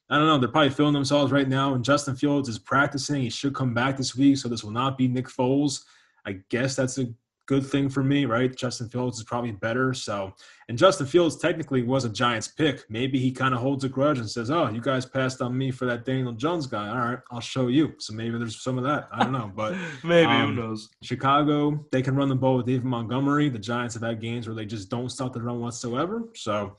I don't know. They're probably feeling themselves right now. And Justin Fields is practicing. He should come back this week, so this will not be Nick Foles. I guess that's a good thing for me, right? Justin Fields is probably better. So, and Justin Fields technically was a Giants pick. Maybe he kind of holds a grudge and says, "Oh, you guys passed on me for that Daniel Jones guy. All right, I'll show you." So maybe there's some of that. I don't know, but Maybe, who knows? Chicago, they can run the ball with David Montgomery. The Giants have had games where they just don't stop the run whatsoever. So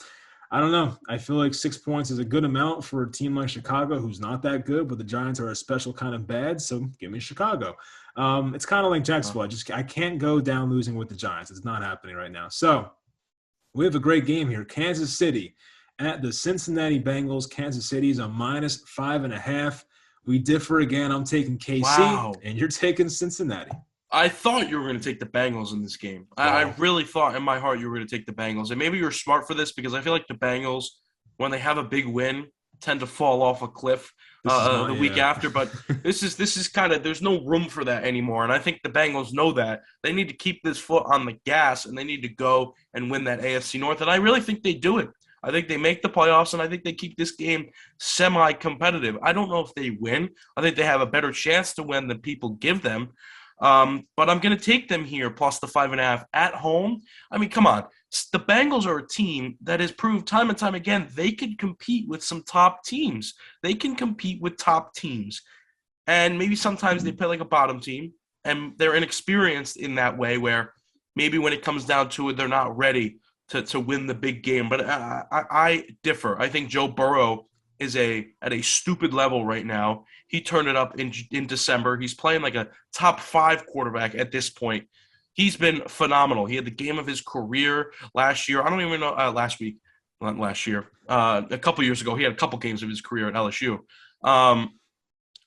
I don't know. I feel like 6 points is a good amount for a team like Chicago, who's not that good, but the Giants are a special kind of bad. So give me Chicago. It's kind of like Jacksonville. I can't go down losing with the Giants. It's not happening right now. So we have a great game here. Kansas City at the Cincinnati Bengals. Kansas City is a -5.5. We differ again. I'm taking KC, Wow. and you're taking Cincinnati. I thought you were going to take the Bengals in this game. I Wow. really thought in my heart you were going to take the Bengals. And maybe you're smart for this because I feel like the Bengals, when they have a big win, tend to fall off a cliff This is the not, week yeah. after. But this is kind of there's no room for that anymore. And I think the Bengals know that. They need to keep this foot on the gas and they need to go and win that AFC North. And I really think they do it. I think they make the playoffs, and I think they keep this game semi-competitive. I don't know if they win. I think they have a better chance to win than people give them. But I'm going to take them here plus the 5.5 at home. I mean, come on. The Bengals are a team that has proved time and time again they can compete with some top teams. They can compete with top teams. And maybe sometimes they play like a bottom team, and they're inexperienced in that way where maybe when it comes down to it, they're not ready to win the big game. But I differ. I think Joe Burrow is at a stupid level right now. He turned it up in December. He's playing like a top 5 quarterback at this point. He's been phenomenal. He had the game of his career last year. I don't even know last week, not last year. A couple years ago, he had a couple games of his career at LSU.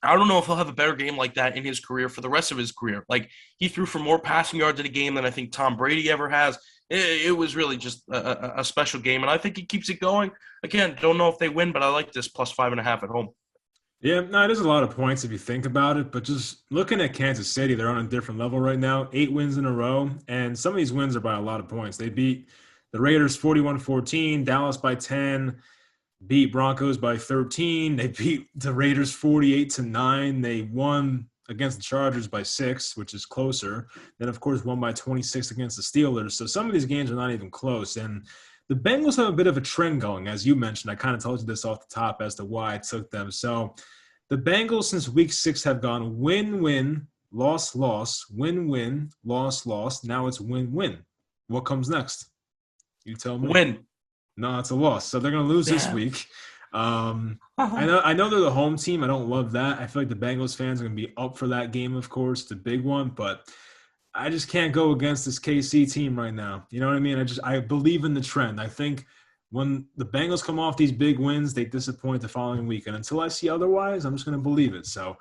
I don't know if he'll have a better game like that in his career for the rest of his career. Like, he threw for more passing yards in a game than I think Tom Brady ever has. It was really just a special game, and I think he keeps it going. Again, don't know if they win, but I like this plus 5.5 at home. Yeah, no, it is a lot of points if you think about it, but just looking at Kansas City, they're on a different level right now. 8 wins in a row, and some of these wins are by a lot of points. They beat the Raiders 41-14, Dallas by 10, beat Broncos by 13. They beat the Raiders 48-9. They won against the Chargers by 6, which is closer. Then, of course, won by 26 against the Steelers. So some of these games are not even close. And the Bengals have a bit of a trend going, as you mentioned. I kind of told you this off the top as to why I took them. So the Bengals since week 6 have gone win-win, loss-loss, win-win, loss-loss. Now it's win-win. What comes next? You tell me. Win. No, it's a loss. So they're going to lose this Yeah. week. I know they're the home team. I don't love that. I feel like the Bengals fans are going to be up for that game, of course, the big one. But I just can't go against this KC team right now. You know what I mean? I believe in the trend. I think when the Bengals come off these big wins, they disappoint the following week. And until I see otherwise, I'm just going to believe it. So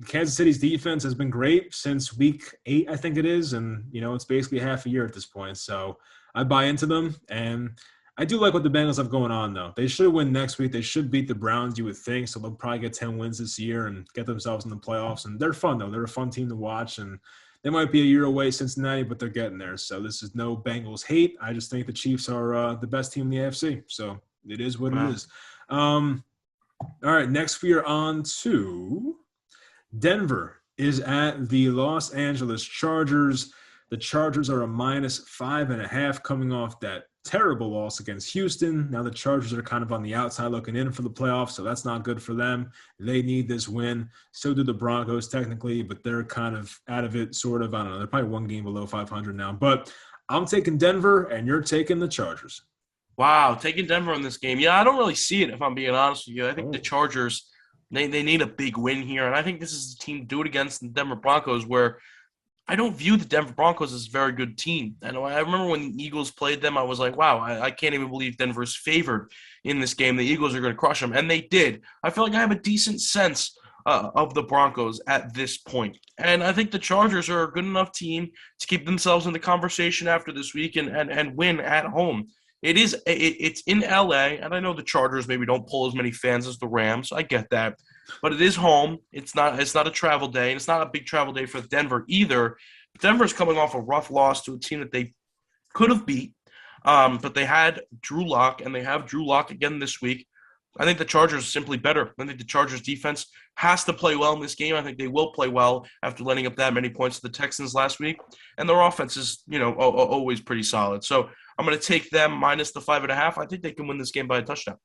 Kansas City's defense has been great since week 8, I think it is. And, it's basically half a year at this point. So I buy into them. And I do like what the Bengals have going on, though. They should win next week. They should beat the Browns, you would think. So they'll probably get 10 wins this year and get themselves in the playoffs. And they're fun, though. They're a fun team to watch. And they might be a year away, Cincinnati, but they're getting there. So this is no Bengals hate. I just think the Chiefs are the best team in the AFC. So it is what it is. All right, next we are on to Denver is at the Los Angeles Chargers. The Chargers are a -5.5 coming off that terrible loss against Houston. Now the Chargers are kind of on the outside looking in for the playoffs, so that's not good for them. They need this win. So do the Broncos technically, but they're kind of out of it, sort of. I don't know. They're probably one game below 500 now. But I'm taking Denver, and you're taking the Chargers. Wow, taking Denver in this game. Yeah, I don't really see it, if I'm being honest with you. I think the Oh. Chargers, they need a big win here. And I think this is the team to do it against the Denver Broncos, where I don't view the Denver Broncos as a very good team. And I remember when the Eagles played them, I was like, wow, I can't even believe Denver's favored in this game. The Eagles are going to crush them. And they did. I feel like I have a decent sense of the Broncos at this point. And I think the Chargers are a good enough team to keep themselves in the conversation after this week and win at home. It's in LA, and I know the Chargers maybe don't pull as many fans as the Rams. I get that. But it is home. It's not a travel day, and it's not a big travel day for Denver either. Denver's coming off a rough loss to a team that they could have beat. But they had Drew Lock, and they have Drew Lock again this week. I think the Chargers are simply better. I think the Chargers defense has to play well in this game. I think they will play well after letting up that many points to the Texans last week. And their offense is, always pretty solid. So I'm going to take them minus the 5.5. I think they can win this game by a touchdown.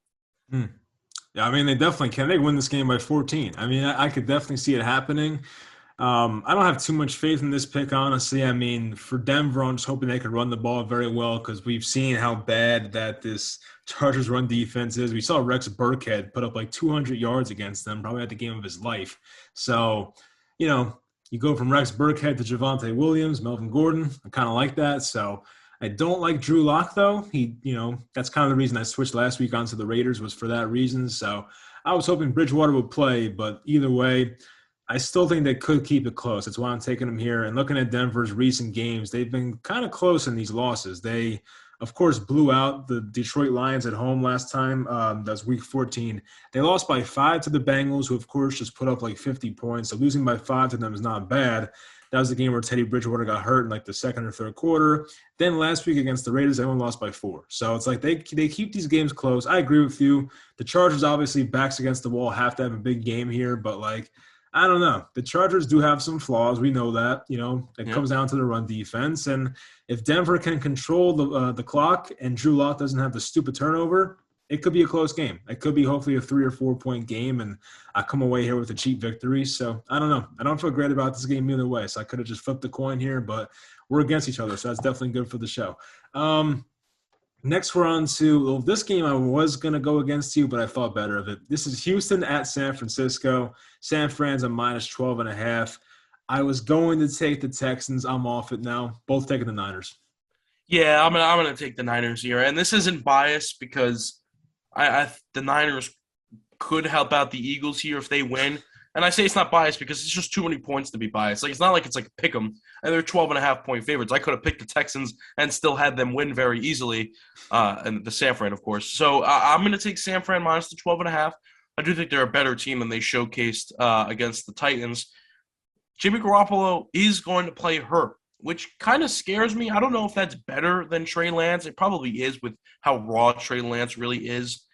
Yeah, I mean, they definitely can. They win this game by 14. I mean, I could definitely see it happening. I don't have too much faith in this pick, honestly. I mean, for Denver, I'm just hoping they could run the ball very well because we've seen how bad that this Chargers run defense is. We saw Rex Burkhead put up like 200 yards against them, probably at the game of his life. So, you go from Rex Burkhead to Javonte Williams, Melvin Gordon. I kind of like that. So I don't like Drew Lock though. That's kind of the reason I switched last week onto the Raiders was for that reason. So I was hoping Bridgewater would play, but either way, I still think they could keep it close. That's why I'm taking them here. And looking at Denver's recent games, they've been kind of close in these losses. They, of course, blew out the Detroit Lions at home last time. That's week 14. They lost by 5 to the Bengals, who, of course, just put up like 50 points. So losing by 5 to them is not bad. That was the game where Teddy Bridgewater got hurt in like the second or third quarter. Then last week against the Raiders, they only lost by 4. So it's like they keep these games close. I agree with you. The Chargers, obviously, backs against the wall, have to have a big game here. But, I don't know. The Chargers do have some flaws. We know that. It comes down to the run defense. And if Denver can control the clock and Drew Lock doesn't have the stupid turnover, it could be a close game. It could be hopefully a 3 or 4 point game, and I come away here with a cheap victory. So I don't know. I don't feel great about this game either way. So I could have just flipped the coin here, but we're against each other, so that's definitely good for the show. Next, we're on to this game. I was going to go against you, but I thought better of it. This is Houston at San Francisco. San Fran's a -12.5. I was going to take the Texans. I'm off it now. Both taking the Niners. Yeah, I'm gonna take the Niners here, and this isn't biased because the Niners could help out the Eagles here if they win. And I say it's not biased because it's just too many points to be biased. Like, it's not like it's like a pick 'em, and they're 12.5-point favorites. I could have picked the Texans and still had them win very easily, and the San Fran, of course. So I'm going to take San Fran minus the 12.5. I do think they're a better team than they showcased against the Titans. Jimmy Garoppolo is going to play hurt, which kind of scares me. I don't know if that's better than Trey Lance. It probably is with how raw Trey Lance really is.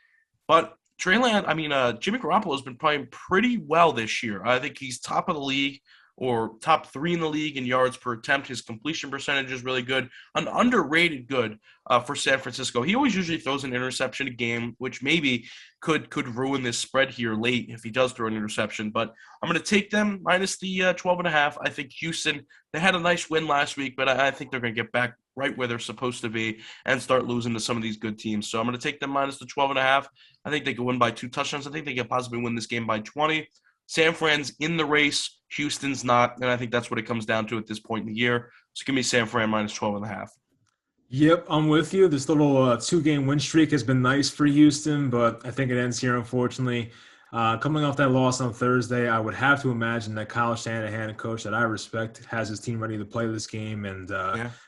But Jimmy Garoppolo has been playing pretty well this year. I think he's top of the league or top 3 in the league in yards per attempt. His completion percentage is really good, an underrated good for San Francisco. He always usually throws an interception a game, which maybe could ruin this spread here late if he does throw an interception. But I'm going to take them minus the 12.5. I think Houston, they had a nice win last week, but I think they're going to get back right where they're supposed to be and start losing to some of these good teams. So I'm going to take them minus the 12.5. I think they could win by 2 touchdowns. I think they could possibly win this game by 20. San Fran's in the race. Houston's not, and I think that's what it comes down to at this point in the year. So give me San Fran minus 12.5. Yep, I'm with you. This little 2-game win streak has been nice for Houston, but I think it ends here, unfortunately. Coming off that loss on Thursday, I would have to imagine that Kyle Shanahan, a coach that I respect, has his team ready to play this game, and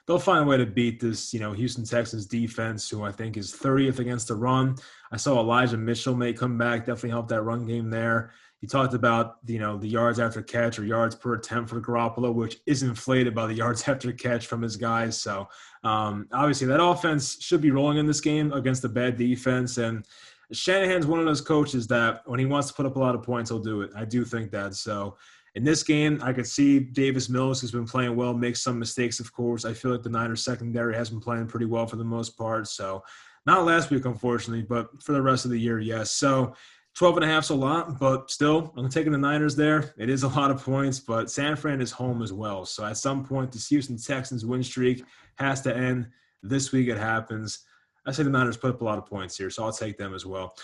they'll find a way to beat this, Houston Texans defense, who I think is 30th against the run. I saw Elijah Mitchell may come back, definitely help that run game there. You talked about, the yards after catch or yards per attempt for Garoppolo, which is inflated by the yards after catch from his guys. So, obviously, that offense should be rolling in this game against a bad defense. And Shanahan's one of those coaches that when he wants to put up a lot of points, he'll do it. I do think that. So, in this game, I could see Davis Mills, who's been playing well, make some mistakes, of course. I feel like the Niners secondary has been playing pretty well for the most part. So, not last week, unfortunately, but for the rest of the year, yes. So, 12.5 is a lot, but still, I'm taking the Niners there. It is a lot of points, but San Fran is home as well. So at some point, this Houston Texans win streak has to end. This week it happens. I say the Niners put up a lot of points here, so I'll take them as well.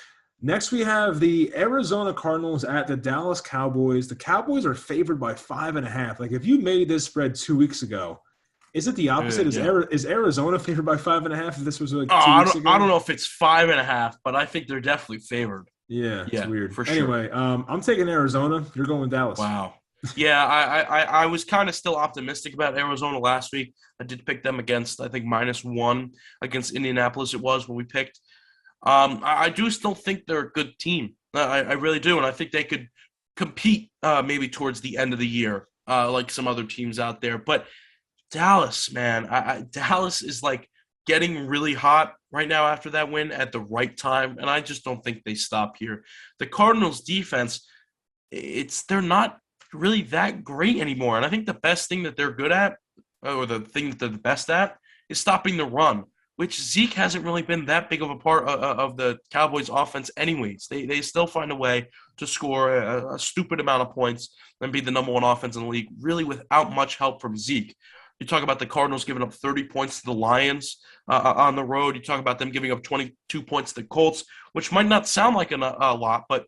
Next, we have the Arizona Cardinals at the Dallas Cowboys. The Cowboys are favored by 5.5. Like, if you made this spread 2 weeks ago, is it the opposite? Is Arizona favored by 5.5 if this was like 2 weeks ago? I don't know if it's 5.5, but I think they're definitely favored. Yeah, it's weird. For sure. Anyway, I'm taking Arizona. You're going with Dallas. Wow. Yeah, I was kind of still optimistic about Arizona last week. I did pick them against, I think, -1 against Indianapolis it was when we picked. I do still think they're a good team. I really do, and I think they could compete maybe towards the end of the year like some other teams out there. But Dallas, man, Dallas is like getting really hot right now after that win at the right time, and I just don't think they stop here. The Cardinals' defense, they're not really that great anymore, and I think the best thing that they're good at, or the thing that they're the best at, is stopping the run, which Zeke hasn't really been that big of a part of the Cowboys' offense anyways. They still find a way to score a stupid amount of points and be the number 1 offense in the league, really without much help from Zeke. You talk about the Cardinals giving up 30 points to the Lions on the road. You talk about them giving up 22 points to the Colts, which might not sound like a lot, but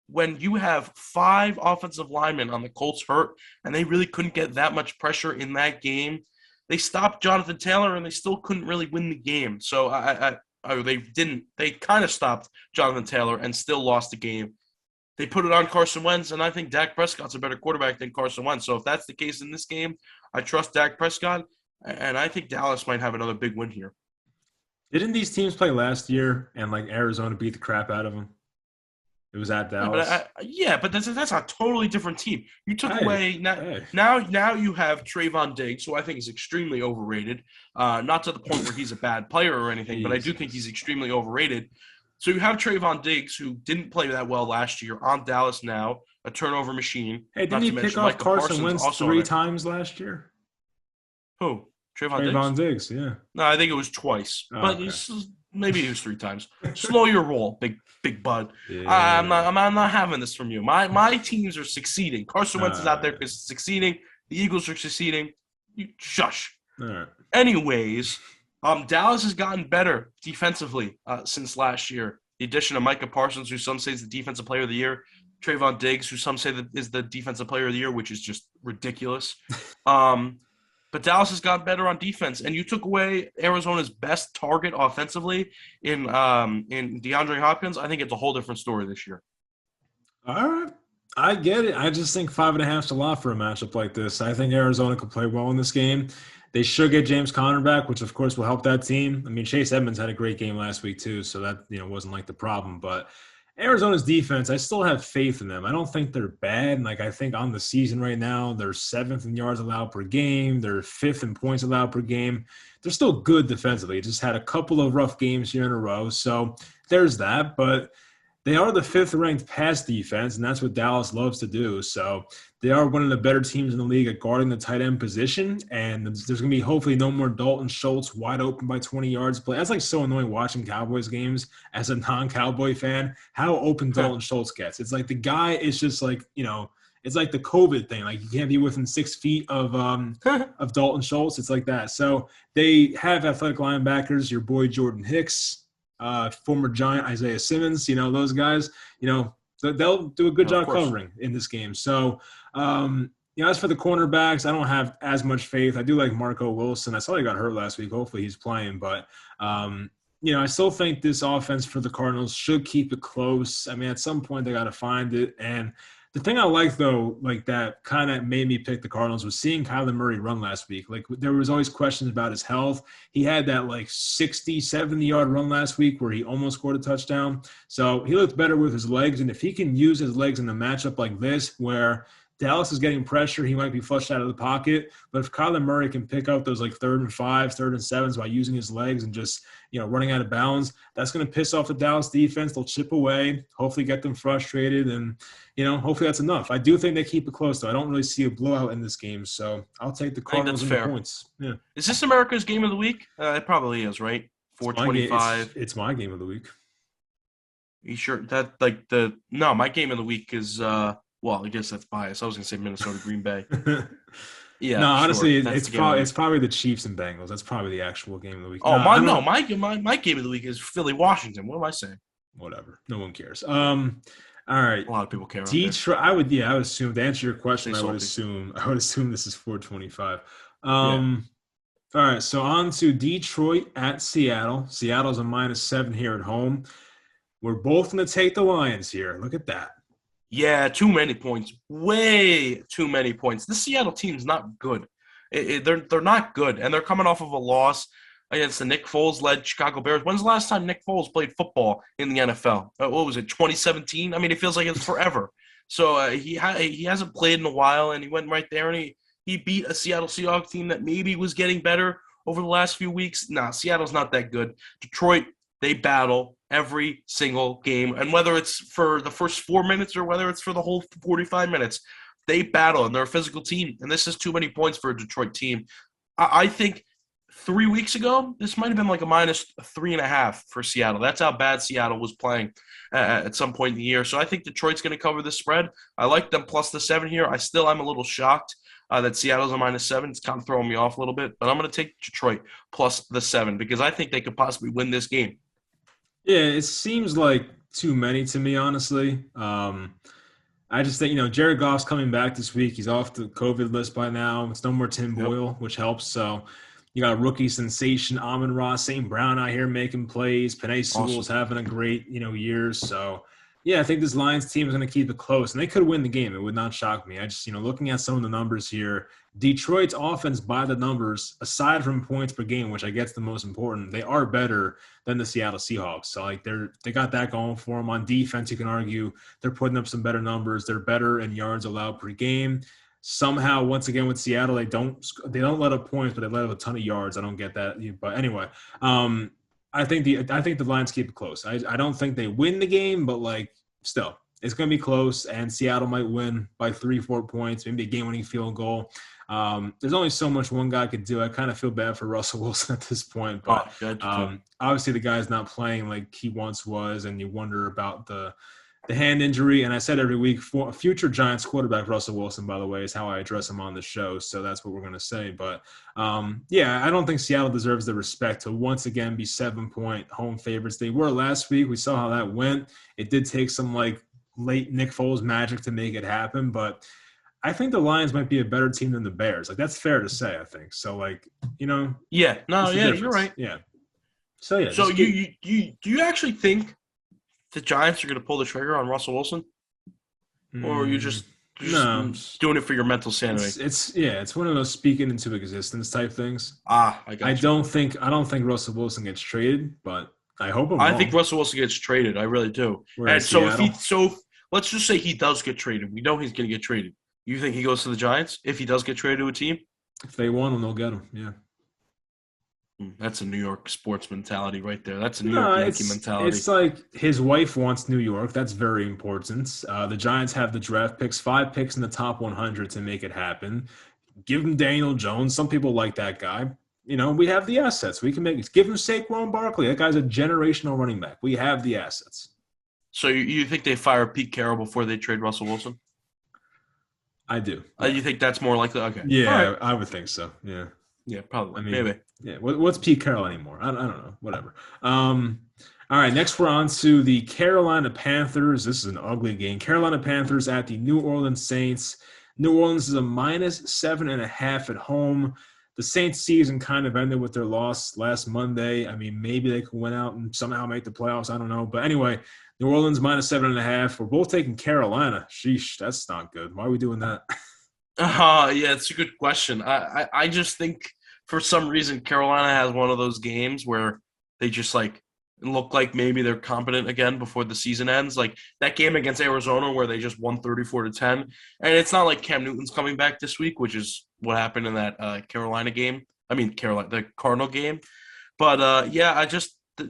when you have 5 offensive linemen on the Colts hurt and they really couldn't get that much pressure in that game, they stopped Jonathan Taylor and they still couldn't really win the game. So they kind of stopped Jonathan Taylor and still lost the game. They put it on Carson Wentz, and I think Dak Prescott's a better quarterback than Carson Wentz. So if that's the case in this game, I trust Dak Prescott, and I think Dallas might have another big win here. Didn't these teams play last year and Arizona beat the crap out of them? It was at Dallas. But that's a totally different team. You took away now you have Trayvon Diggs, who I think is extremely overrated. Not to the point where he's a bad player or anything, but I do think he's extremely overrated. So you have Trayvon Diggs, who didn't play that well last year, on Dallas now, a turnover machine. Hey, didn't he pick off Carson Wentz 3 times last year? Who? Trayvon Diggs, yeah. No, I think it was twice. But maybe it was 3 times. Slow your roll, big bud. Yeah. I'm not having this from you. My teams are succeeding. Carson Wentz is out there because succeeding. The Eagles are succeeding. You shush. All right. Anyways, Dallas has gotten better defensively since last year. The addition of Micah Parsons, who some say is the defensive player of the year, Trayvon Diggs, who some say that is the defensive player of the year, which is just ridiculous. But Dallas has gotten better on defense, and you took away Arizona's best target offensively in DeAndre Hopkins. I think it's a whole different story this year. All right. I get it. I just think 5.5 is a lot for a matchup like this. I think Arizona could play well in this game. They should get James Conner back, which of course will help that team. I mean, Chase Edmonds had a great game last week too, so that wasn't like the problem. But Arizona's defense, I still have faith in them. I don't think they're bad. Like I think on the season right now, they're seventh in yards allowed per game. They're fifth in points allowed per game. They're still good defensively. Just had a couple of rough games here in a row, so there's that. But they are the fifth-ranked pass defense, and that's what Dallas loves to do. So they are one of the better teams in the league at guarding the tight end position, and there's going to be hopefully no more Dalton Schultz wide open by 20 yards play. That's like so annoying watching Cowboys games as a non-Cowboy fan, how open Dalton Schultz gets. It's like the guy is just like, it's like the COVID thing. Like you can't be within 6 feet of Dalton Schultz. It's like that. So they have athletic linebackers, your boy Jordan Hicks, former Giant Isaiah Simmons, those guys, they'll do a good job covering in this game. So, as for the cornerbacks, I don't have as much faith. I do like Marco Wilson. I saw he got hurt last week. Hopefully he's playing, but I still think this offense for the Cardinals should keep it close. I mean, at some point they got to find it. And the thing I like, though, like that kind of made me pick the Cardinals was seeing Kyler Murray run last week. Like there was always questions about his health. He had that like 60, 70-yard run last week where he almost scored a touchdown. So he looked better with his legs. And if he can use his legs in a matchup like this where Dallas is getting pressure, he might be flushed out of the pocket. But if Kyler Murray can pick up those like 3rd and 5, 3rd and 7s by using his legs and just, running out of bounds, that's going to piss off the Dallas defense. They'll chip away, hopefully get them frustrated. And, hopefully that's enough. I do think they keep it close, though. I don't really see a blowout in this game. So I'll take the Cardinals and the points. Yeah. Is this America's game of the week? It probably is, right? 425. It's my game of the week. You sure that my game of the week is well, I guess that's biased. I was going to say Minnesota Green Bay. Yeah. No, honestly, it's probably the Chiefs and Bengals. That's probably the actual game of the week. Oh, my game of the week is Philly Washington. What am I saying? Whatever. No one cares. All right. A lot of people care. Detroit. I would assume to answer your question. I would assume this is 425. All right. So on to Detroit at Seattle. Seattle's a -7 here at home. We're both going to take the Lions here. Look at that. Yeah, too many points. Way too many points. This Seattle team's not good. They're not good, and they're coming off of a loss against the Nick Foles-led Chicago Bears. When's the last time Nick Foles played football in the NFL? What was it, 2017? I mean, it feels like it's forever. So he hasn't played in a while, and he went right there, and he beat a Seattle Seahawks team that maybe was getting better over the last few weeks. Nah, Seattle's not that good. Detroit, they battle every single game. And whether it's for the first 4 minutes or whether it's for the whole 45 minutes, they battle, and they're a physical team. And this is too many points for a Detroit team. I think 3 weeks ago, this might have been like a -3.5 for Seattle. That's how bad Seattle was playing at some point in the year. So I think Detroit's going to cover this spread. I like them plus the 7 here. I am a little shocked that Seattle's a -7. It's kind of throwing me off a little bit. But I'm going to take Detroit plus the 7 because I think they could possibly win this game. Yeah, it seems like too many to me, honestly. I just think, Jared Goff's coming back this week. He's off the COVID list by now. It's no more Tim Boyle, which helps. So you got rookie sensation Amon-Ra St. Brown out here making plays. Penei Sewell's having a great, year. So, yeah, I think this Lions team is going to keep it close. And they could win the game. It would not shock me. I just, looking at some of the numbers here, Detroit's offense by the numbers, aside from points per game, which I guess the most important, they are better than the Seattle Seahawks. So, they got that going for them. On defense, you can argue they're putting up some better numbers. They're better in yards allowed per game. Somehow, once again with Seattle, they don't let up points, but they let up a ton of yards. I don't get that. But anyway, I think the Lions keep it close. I don't think they win the game, but still, it's going to be close, and Seattle might win by 3-4 points, maybe a game-winning field goal. There's only so much one guy could do. I kind of feel bad for Russell Wilson at this point, but obviously the guy's not playing like he once was, and you wonder about the hand injury. And I said every week, for future Giants quarterback Russell Wilson, by the way, is how I address him on the show. So that's what we're going to say. But, I don't think Seattle deserves the respect to once again be 7-point home favorites. They were last week. We saw how that went. It did take some late Nick Foles magic to make it happen. But I think the Lions might be a better team than the Bears. That's fair to say, I think. So, Yeah. No, yeah, you're right. Yeah. So, yeah. So do you actually think the Giants are going to pull the trigger on Russell Wilson? or are you Mm, you're just no, doing it for your mental sanity? it's one of those speaking into existence type things. I I got you. don't think I don't think Russell Wilson gets traded, but I hope I'm I think wrong. Russell Wilson gets traded. I really do. We're at And Seattle. let's just say he does get traded. We know he's going to get traded. You think he goes to the Giants if he does get traded to a team? If they want him, they'll get him. Yeah. That's a New York sports mentality right there. That's a New No, York Yankee it's mentality. like his wife wants New York. That's very important. The Giants have the draft picks, 5 picks in the top 100 to make it happen. Give him Daniel Jones. Some people like that guy. We have the assets. We can make it. Give him Saquon Barkley. That guy's a generational running back. We have the assets. So you think they fire Pete Carroll before they trade Russell Wilson? I do. Yeah. You think that's more likely? Okay. All right. Yeah, I would think so. Yeah. Yeah, I probably. mean, Maybe. yeah. What's Pete Carroll anymore? I don't know. Whatever. All right. Next, we're on to the Carolina Panthers. This is an ugly game. Carolina Panthers at the New Orleans Saints. New Orleans is a -7.5 at home. The Saints season kind of ended with their loss last Monday. I mean, maybe they could win out and somehow make the playoffs. I don't know. But anyway, New Orleans -7.5. We're both taking Carolina. Sheesh, that's not good. Why are we doing that? Yeah, it's a good question. I just think for some reason Carolina has one of those games where they just like look like maybe they're competent again before the season ends. Like that game against Arizona where they just won 34-10. And it's not like Cam Newton's coming back this week, which is what happened in that Carolina game. I mean the Cardinal game. But yeah,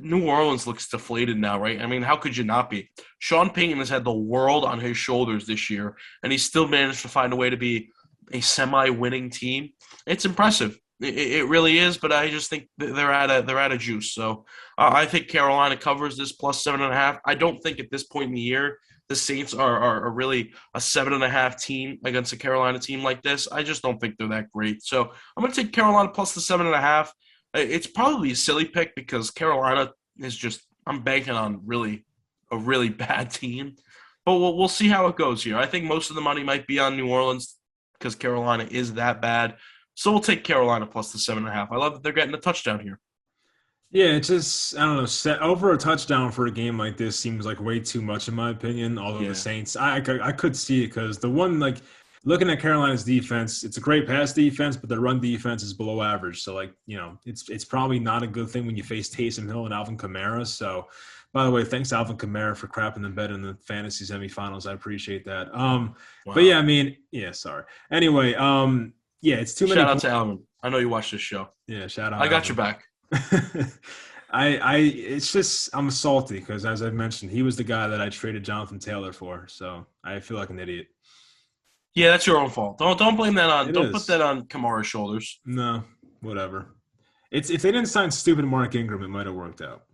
New Orleans looks deflated now, right? I mean, how could you not be? Sean Payton has had the world on his shoulders this year, and he still managed to find a way to be a semi-winning team. It's impressive. It really is, but I just think they're at a juice. So I think Carolina covers this +7.5. I don't think at this point in the year the Saints are really a 7.5 team against a Carolina team like this. I just don't think they're that great. So I'm going to take Carolina plus the 7.5. It's probably a silly pick because Carolina is just I'm banking on a really bad team. But we'll see how it goes here. I think most of the money might be on New Orleans because Carolina is that bad. So we'll take Carolina plus the 7.5. I love that they're getting a touchdown here. Yeah, it's just I don't know. Set over a touchdown for a game like this seems like way too much in my opinion. Although the Yeah. Saints, I could see it because the one like looking at Carolina's defense, it's a great pass defense, but their run defense is below average. So like it's probably not a good thing when you face Taysom Hill and Alvin Kamara. So by the way, thanks Alvin Kamara for crapping the bed in the fantasy semifinals. I appreciate that. But yeah, Wow. I mean, yeah, sorry. Anyway, yeah, it's too many Shout out points. to Alvin. I know you watch this show. Yeah, shout out I got your Alvin. back. It's just I'm salty because as I mentioned, he was the guy that I traded Jonathan Taylor for, so I feel like an idiot. Yeah, that's your own fault. Don't blame that on. It Don't put is. that on Kamara's shoulders. No, whatever. It's if they didn't sign stupid Mark Ingram, it might have worked out.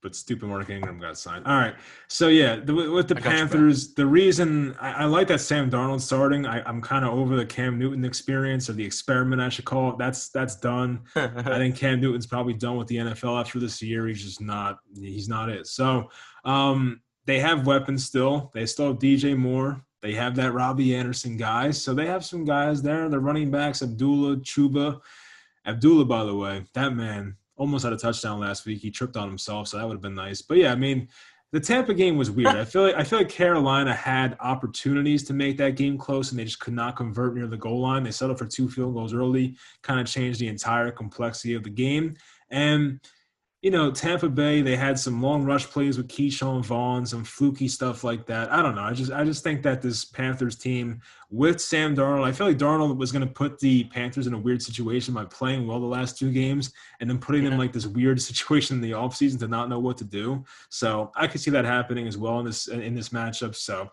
But stupid Mark Ingram got signed. All right. So yeah, with the I got your Panthers, the reason I like that Sam Darnold starting, I'm kind of over the Cam Newton experience or the experiment I should call it. That's done. I back. think Cam Newton's probably done with the NFL after this year. He's just not. He's not it. So they have weapons still. They still have DJ Moore. They have that Robbie Anderson guy. So they have some guys there. The running backs, Abdullah, Chuba. Abdullah, by the way, that man almost had a touchdown last week. He tripped on himself, so that would have been nice. But yeah, I mean, the Tampa game was weird. I feel like Carolina had opportunities to make that game close, and they just could not convert near the goal line. They settled for 2 field goals early, kind of changed the entire complexity of the game. And Tampa Bay, they had some long rush plays with Keyshawn Vaughn, some fluky stuff like that. I don't know. I just think that this Panthers team with Sam Darnold, I feel like Darnold was going to put the Panthers in a weird situation by playing well the last 2 games and then putting them Yeah. like this weird situation in the offseason to not know what to do. So I could see that happening as well in this matchup. So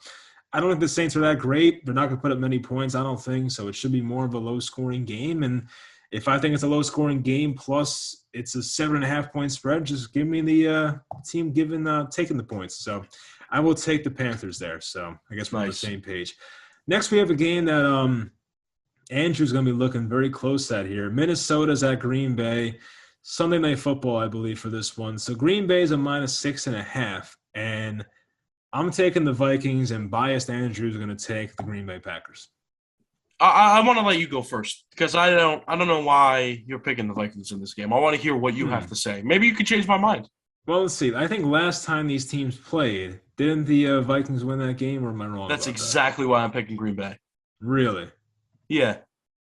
I don't think the Saints are that great. They're not going to put up many points, I don't think. So it should be more of a low-scoring game. And if I think it's a low-scoring game plus it's a 7.5 point spread, just give me the team taking the points. So I will take the Panthers there. So I guess we're on the Nice. same page. Next, we have a game that Andrew's going to be looking very close at here. Minnesota's at Green Bay. Sunday Night Football, I believe, for this one. So Green Bay is a -6.5, and I'm taking the Vikings, and biased Andrew's going to take the Green Bay Packers. I want to let you go first because I don't know why you're picking the Vikings in this game. I want to hear what you have Hmm. to say. Maybe you could change my mind. Well, let's see. I think last time these teams played, Didn't the Vikings win that game, or am I wrong That's about that? exactly why I'm picking Green Bay. Really? Yeah.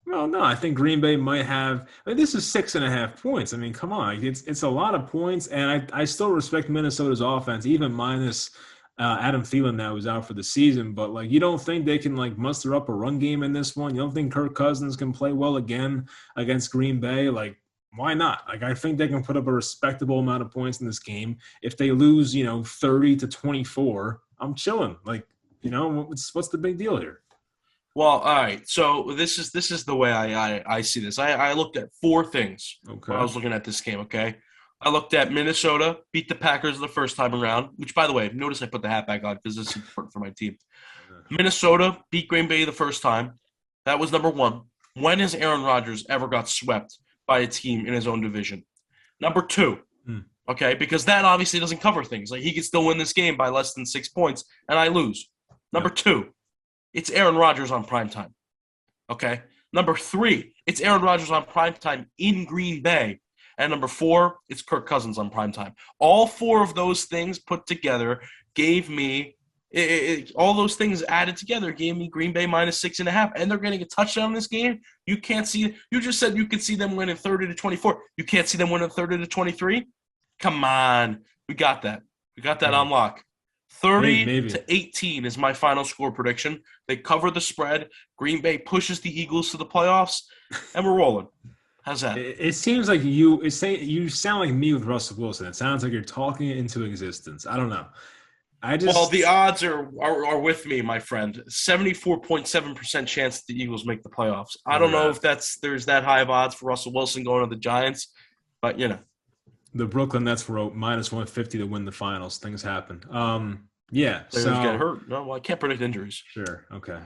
Well, no, I think Green Bay might have. I mean, this is 6.5 points. I mean, come on, it's a lot of points, and I still respect Minnesota's offense, even minus Adam Thielen that was out for the season. But like, you don't think they can like muster up a run game in this one? You don't think Kirk Cousins can play well again against Green Bay? Like, why not? Like, I think they can put up a respectable amount of points in this game. If they lose, 30-24, I'm chilling. Like, what's the big deal here? Well, all right. So this is the way I see this. I looked at four things when I Okay. was looking at this game. Okay, I looked at Minnesota beat the Packers the first time around. Which, by the way, notice I put the hat back on because this is important for my team. Minnesota beat Green Bay the first time. That was number one. When has Aaron Rodgers ever got swept by a team in his own division? Number two. Hmm. Okay, because that obviously doesn't cover things. Like he could still win this game by less than 6 points, and I lose. Number Yep. two. It's Aaron Rodgers on primetime. Okay. Number three, it's Aaron Rodgers on primetime in Green Bay. And number four, it's Kirk Cousins on primetime. All four of those things put together gave me all those things added together gave me Green Bay minus 6.5, and they're getting a touchdown in this game. You can't see. You just said you could see them winning 30-24. You can't see them winning 30-23. Come on, we got that. We got that Maybe. on lock. Maybe. 30-18 is my final score prediction. They cover the spread. Green Bay pushes the Eagles to the playoffs, and we're rolling. How's that? It seems like you sound like me with Russell Wilson. It sounds like you're talking it into existence. I don't know. Well, the odds are with me, my friend. 74.7% chance the Eagles make the playoffs. I don't know if there's that high of odds for Russell Wilson going to the Giants, but the Brooklyn Nets were minus 150 to win the finals. Things happen. Yeah. Players So get hurt. No, well, I can't predict injuries. sure. Okay.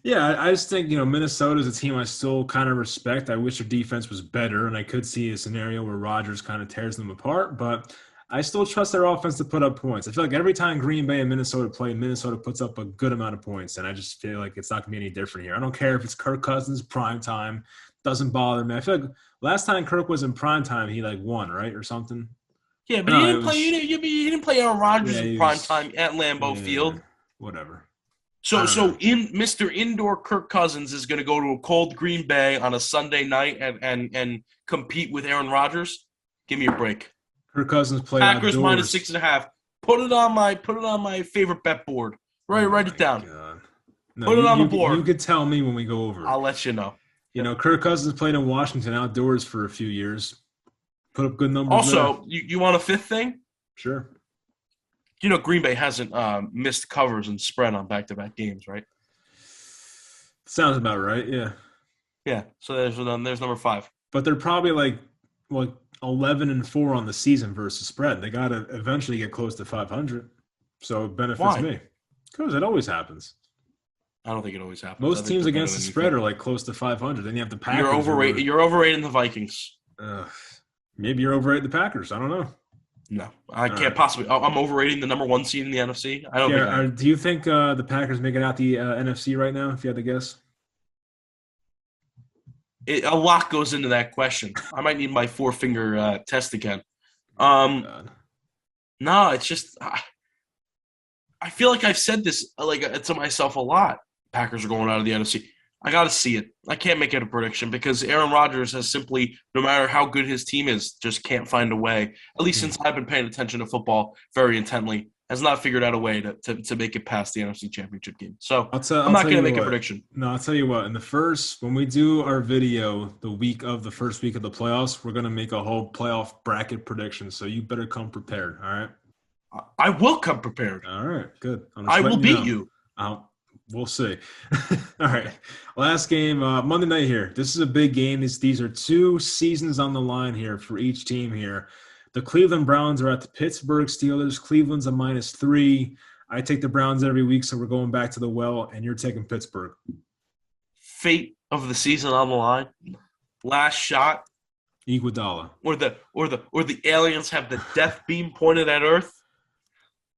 Yeah, I just think Minnesota is a team I still kind of respect. I wish their defense was better, and I could see a scenario where Rodgers kind of tears them apart, but I still trust their offense to put up points. I feel like every time Green Bay and Minnesota play, Minnesota puts up a good amount of points, and I just feel like it's not going to be any different here. I don't care if it's Kirk Cousins prime time, doesn't bother me. I feel like last time Kirk was in prime time, he won, right, or something. Yeah, but No, he didn't play. He didn't play Aaron Rodgers in prime time at Lambeau Field. Whatever. So in Mr. Indoor Kirk Cousins is going to go to a cold Green Bay on a Sunday night and compete with Aaron Rodgers. Give me a break. Kirk Cousins played Packers outdoors. minus 6.5. Put it on my favorite bet board. Write it down. God. No, Put it on the board. You could tell me when we go over. I'll let you know. Kirk Cousins played in Washington outdoors for a few years. Put up good numbers. Also, you want a fifth thing? Sure. Green Bay hasn't missed covers and spread on back-to-back games, right? Sounds about right. Yeah. Yeah. So there's number 5. But they're probably like 11-4 on the season versus spread. They got to eventually get close to 500. So it benefits me. Because it always happens. I don't think it always happens. Most teams against the spread are close to 500. Then you have the Packers. You're overrating the Vikings. Maybe you're overrating the Packers. I don't know. No, I can't possibly. I'm overrating the number 1 seed in the NFC. I don't think. Do you think the Packers make it out the NFC right now, if you had to guess? A lot goes into that question. I might need my 4-finger test again. No, it's just I feel like I've said this to myself a lot. Packers are going out of the NFC. I got to see it. I can't make it a prediction because Aaron Rodgers has simply, no matter how good his team is, just can't find a way, at least since I've been paying attention to football very intently, has not figured out a way to make it past the NFC Championship game. So I'm not going to make a prediction. No, I'll tell you what. When we do our video the first week of the playoffs, we're going to make a whole playoff bracket prediction. So you better come prepared, all right? I will come prepared. All right, good. I will beat you. We'll see. All right. Last game, Monday night here. This is a big game. These are 2 seasons on the line here for each team here. The Cleveland Browns are at the Pittsburgh Steelers. Cleveland's a -3. I take the Browns every week, so we're going back to the well, and you're taking Pittsburgh. Fate of the season on the line. Last shot. Iguodala. Or the aliens have the death beam pointed at Earth.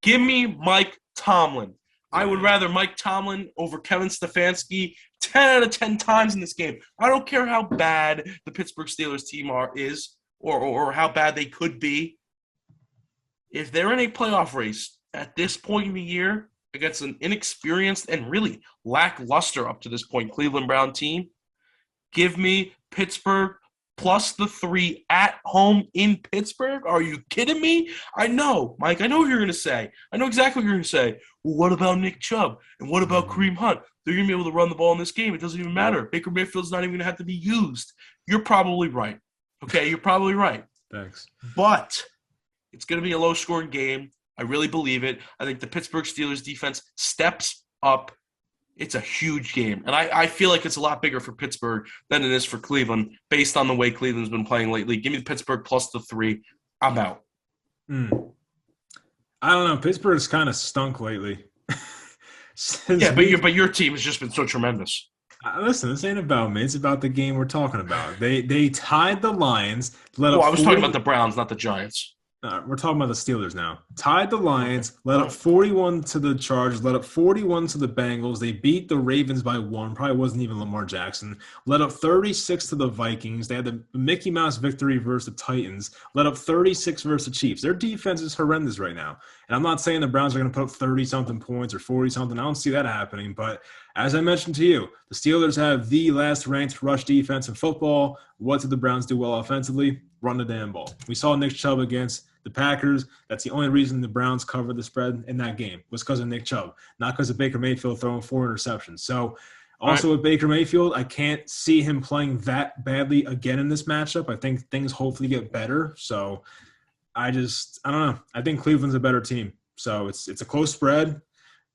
Give me Mike Tomlin. I would rather Mike Tomlin over Kevin Stefanski 10 out of 10 times in this game. I don't care how bad the Pittsburgh Steelers team is or how bad they could be. If they're in a playoff race at this point in the year against an inexperienced and really lackluster up to this point Cleveland Brown team. Give me Pittsburgh plus the 3 at home in Pittsburgh. Are you kidding me? I know, Mike. I know what you're going to say. I know exactly what you're going to say. Well, what about Nick Chubb? And what about Kareem Hunt? They're going to be able to run the ball in this game. It doesn't even matter. Baker Mayfield's not even going to have to be used. You're probably right. Okay, you're probably right. Thanks. But it's going to be a low-scoring game. I really believe it. I think the Pittsburgh Steelers defense steps up. It's a huge game. And I feel like it's a lot bigger for Pittsburgh than it is for Cleveland based on the way Cleveland's been playing lately. Give me the Pittsburgh plus the 3. I'm out. I don't know. Pittsburgh's kind of stunk lately. But your team has just been so tremendous. Listen, this ain't about me. It's about the game we're talking about. They tied the Lions. I was talking about the Browns, not the Giants. We're talking about the Steelers now. Tied the Lions, let up 41 to the Chargers, let up 41 to the Bengals. They beat the Ravens by 1. Probably wasn't even Lamar Jackson. Let up 36 to the Vikings. They had the Mickey Mouse victory versus the Titans. Let up 36 versus the Chiefs. Their defense is horrendous right now. And I'm not saying the Browns are going to put up 30-something points or 40-something. I don't see that happening. But as I mentioned to you, the Steelers have the last-ranked rush defense in football. What did the Browns do well offensively? Run the damn ball. We saw Nick Chubb against the Packers. That's the only reason the Browns covered the spread in that game was because of Nick Chubb, not because of Baker Mayfield throwing 4 interceptions. So also with Baker Mayfield, I can't see him playing that badly again in this matchup. I think things hopefully get better. So I don't know. I think Cleveland's a better team. So it's a close spread.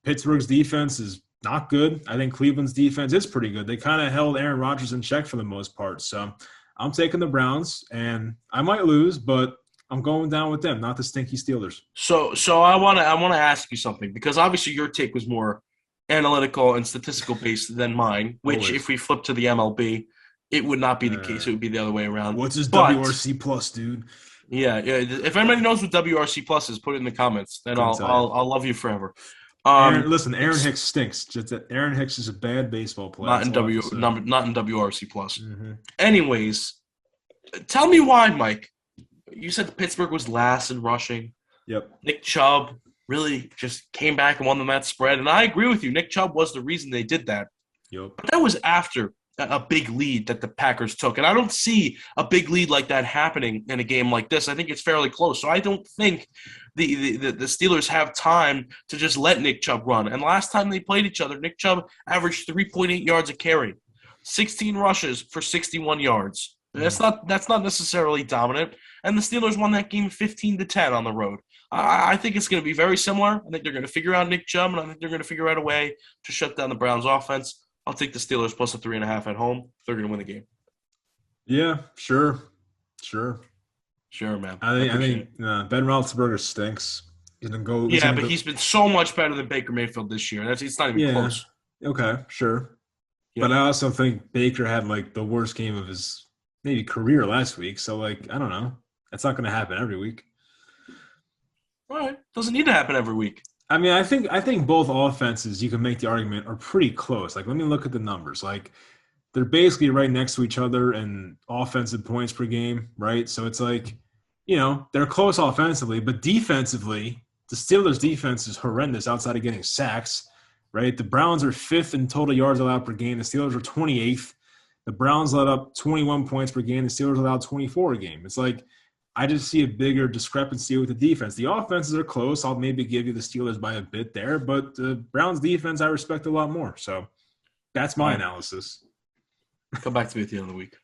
Pittsburgh's defense is not good. I think Cleveland's defense is pretty good. They kind of held Aaron Rodgers in check for the most part. So I'm taking the Browns, and I might lose, but I'm going down with them, not the stinky Steelers. So I want to ask you something, because obviously your take was more analytical and statistical based than mine. Which, Always. if we flip to the MLB, it would not be the case. It would be the other way around. What's his WRC plus, dude? Yeah. If anybody knows what WRC plus is, put it in the comments. Then I'll love you forever. Aaron Hicks stinks. Just that Aaron Hicks is a bad baseball player. Not in WRC plus. Mm-hmm. Anyways, tell me why, Mike. You said Pittsburgh was last in rushing. Yep. Nick Chubb really just came back and won them that spread. And I agree with you. Nick Chubb was the reason they did that. Yep. But that was after a big lead that the Packers took. And I don't see a big lead like that happening in a game like this. I think it's fairly close. So I don't think the Steelers have time to just let Nick Chubb run. And last time they played each other, Nick Chubb averaged 3.8 yards a carry, 16 rushes for 61 yards. That's not necessarily dominant. And the Steelers won that game 15-10 on the road. I think it's going to be very similar. I think they're going to figure out Nick Chubb, and I think they're going to figure out a way to shut down the Browns' offense. I'll take the Steelers plus the 3.5 at home. They're going to win the game. Yeah, sure, man. I think Ben Roethlisberger stinks. He's gonna go. He's been so much better than Baker Mayfield this year. It's not even close. Okay, sure. Yeah. But I also think Baker had the worst game of his maybe career last week. So I don't know. That's not going to happen every week. All right, doesn't need to happen every week. I mean, I think both offenses, you can make the argument, are pretty close. Let me look at the numbers. They're basically right next to each other in offensive points per game, right? So it's they're close offensively, but defensively, the Steelers' defense is horrendous outside of getting sacks, right? The Browns are 5th in total yards allowed per game. The Steelers are 28th. The Browns let up 21 points per game. The Steelers allowed 24 a game. It's I just see a bigger discrepancy with the defense. The offenses are close. I'll maybe give you the Steelers by a bit there, but the Browns' defense I respect a lot more. So that's my analysis. Come back to me at the end of the week.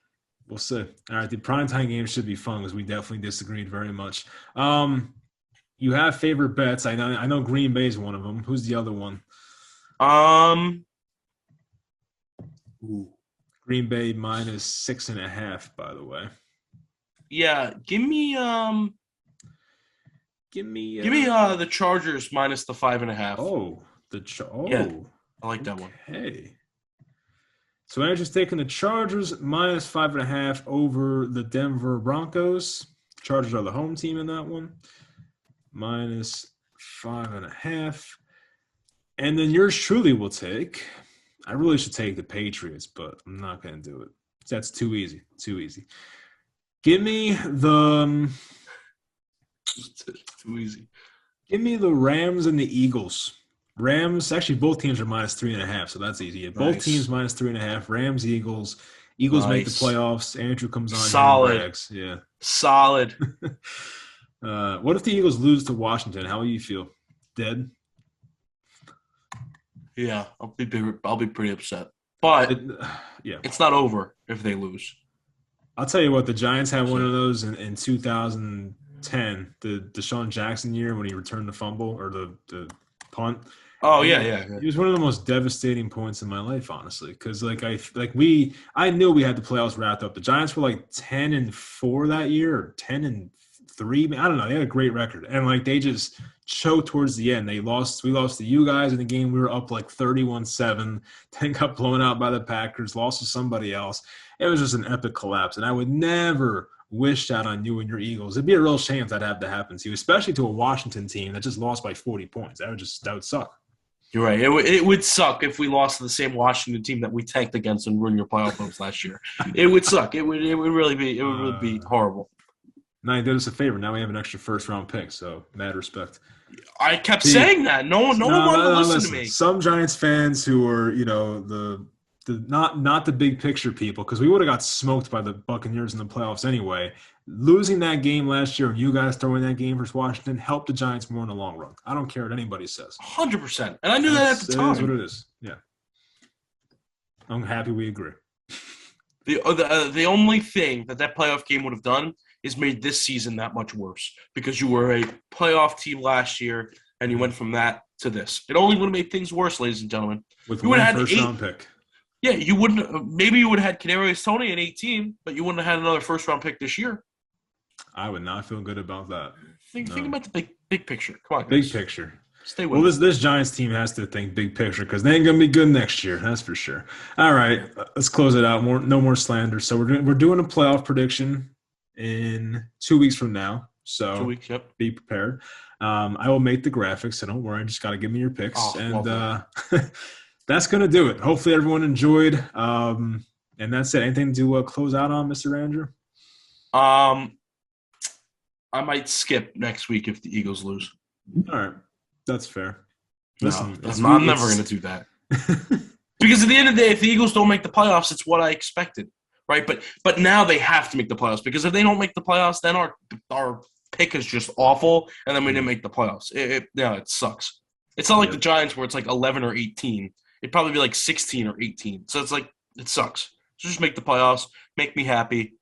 We'll see. All right, the primetime game should be fun because we definitely disagreed very much. You have favorite bets. I know Green Bay is one of them. Who's the other one? Green Bay minus 6.5, by the way. Yeah, give me the Chargers minus the 5.5. Oh, yeah, I like that one. Hey, so I'm just taking the Chargers minus 5.5 over the Denver Broncos. Chargers are the home team in that one. Minus 5.5, and then yours truly will take. I really should take the Patriots, but I'm not going to do it. That's too easy. Give me the too easy. Give me the Rams and the Eagles. Rams, actually, both teams are -3.5, so that's easy. Both teams Nice. -3.5. Rams, Eagles. Eagles make the Nice. playoffs. Andrew comes on here and Solid. brags. Yeah. Solid. What if the Eagles lose to Washington? How will you feel? Dead? Yeah, I'll be pretty upset. But It, yeah. it's not over if they lose. I'll tell you what, the Giants had one of So, those in 2010, the Deshaun Jackson year when he returned the fumble or the punt. oh It yeah, was, yeah, yeah. it was one of the most devastating points in my life, honestly, because I knew we had the playoffs wrapped up. The Giants were like 10-4 that year, or 10-3. I don't know. They had a great record, and like they just choked towards the end. They lost. We lost to you guys in the game. We were up like 31-7. Then got blown out by the Packers. Lost to somebody else. It was just an epic collapse, and I would never wish that on you and your Eagles. It'd be a real shame if that had to happen to you, especially to a Washington team that just lost by 40 points. That would suck. You're right. It would suck if we lost to the same Washington team that we tanked against and ruined your playoff hopes last year. It would suck. It would really be horrible. Now you did us a favor. Now we have an extra first round pick, so mad respect. I kept See, saying that. No one wanted to listen to me. Some Giants fans who are, the not the big picture people, because we would have got smoked by the Buccaneers in the playoffs anyway. Losing that game last year and you guys throwing that game versus Washington helped the Giants more in the long run. I don't care what anybody says. 100%. And I knew that at the time. It is what it is. Yeah. I'm happy we agree. The only thing that playoff game would have done is made this season that much worse because you were a playoff team last year and you went from that to this. It only would have made things worse, ladies and gentlemen. With you one first-round pick. Yeah, you wouldn't. Maybe you would have had Kadarius Toney at 18, but you wouldn't have had another first-round pick this year. I would not feel good about that. Think about the big picture. Come on, guys. Big picture. Stay with this Giants team has to think big picture because they ain't gonna be good next year. That's for sure. All right, let's close it out. No more slander. So we're doing a playoff prediction in 2 weeks from now. So 2 weeks. Yep. Be prepared. I will make the graphics, so don't worry. Just got to give me your picks, that's gonna do it. Hopefully everyone enjoyed. And that's it. Anything to close out on, Mr. Andrew? I might skip next week if the Eagles lose. All right. That's fair. Listen, I'm never going to do that. Because at the end of the day, if the Eagles don't make the playoffs, it's what I expected, right? But now they have to make the playoffs because if they don't make the playoffs, then our pick is just awful, and then we didn't make the playoffs. It sucks. It's not like the Giants where it's like 11 or 18. It'd probably be like 16 or 18. So it's like it sucks. So just make the playoffs, make me happy.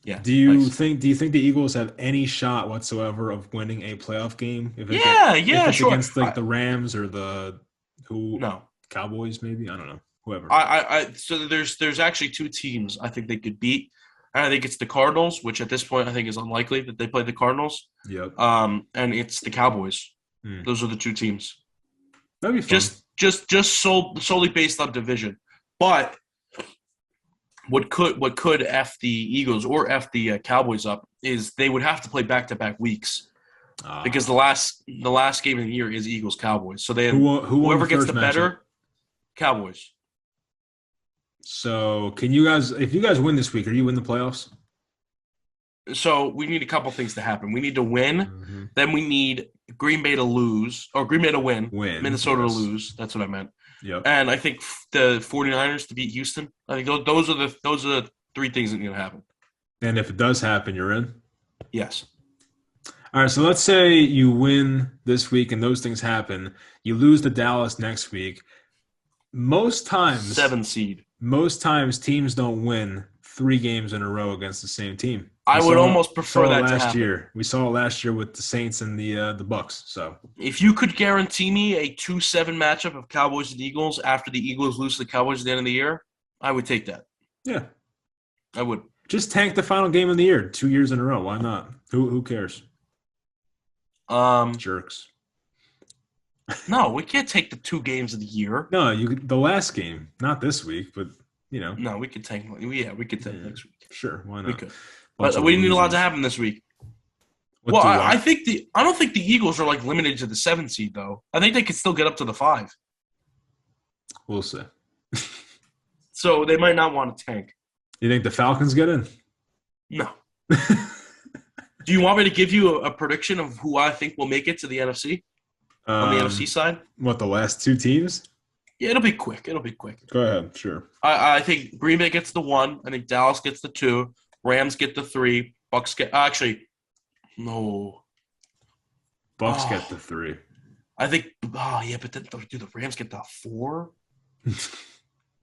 Yeah. Do you think the Eagles have any shot whatsoever of winning a playoff game? If it's sure. Against like the Rams or No. Cowboys, maybe? I don't know. Whoever. So there's actually two teams I think they could beat. And I think it's the Cardinals, which at this point I think is unlikely that they play the Cardinals. Yep. And it's the Cowboys. Those are the two teams. That'd be fun. Just solely based on division. But what could F the Eagles or F the Cowboys up is they would have to play back-to-back weeks because the last game of the year is Eagles-Cowboys. So they have, whoever gets the better, Cowboys. So if you guys win this week, are you in the playoffs? So we need a couple things to happen. We need to win. Then we need Green Bay to lose, or Green Bay to win. Minnesota to lose. That's what I meant. Yep. And I think the 49ers to beat Houston. I think those are the three things that need to happen. And if it does happen, you're in? Yes. All right, so let's say you win this week and those things happen. You lose to Dallas next week. Most times 7 seed. Most times teams don't win 3 games in a row against the same team. I would almost prefer that to happen. Year. We saw it last year with the Saints and the Bucks. So if you could guarantee me a 2-7 matchup of Cowboys and Eagles after the Eagles lose to the Cowboys at the end of the year, I would take that. Yeah. I would. Just tank the final game of the year 2 years in a row. Why not? Who cares? Jerks. No, we can't take the 2 games of the year. No, the last game, not this week, but No, we could tank. Yeah, we could tank next week. Sure, why not? We could. But we need a lot to happen this week. I don't think the Eagles are like limited to the 7 seed though. I think they could still get up to the 5. We'll see. So they might not want to tank. You think the Falcons get in? No. Do you want me to give you a prediction of who I think will make it to the NFC on the NFC side? What, the last two teams? Yeah, it'll be quick. It'll be quick. Go ahead, sure. I think Green Bay gets the 1. I think Dallas gets the 2. Rams get the 3. Bucks get actually no. Bucks get the 3. I think. Oh yeah, but then do the Rams get the 4?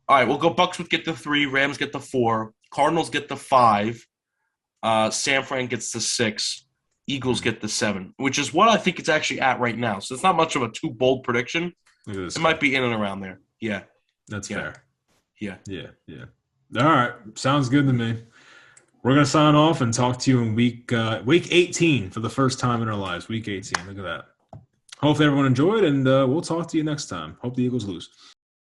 All right, we'll go. Bucks would get the 3. Rams get the 4. Cardinals get the 5. San Fran gets the 6. Eagles get the 7, which is what I think it's actually at right now. So it's not much of a too bold prediction. It might be in and around there. Yeah. That's fair. Yeah. Yeah. All right. Sounds good to me. We're going to sign off and talk to you in week 18 for the first time in our lives. Week 18. Look at that. Hopefully everyone enjoyed, and we'll talk to you next time. Hope the Eagles lose.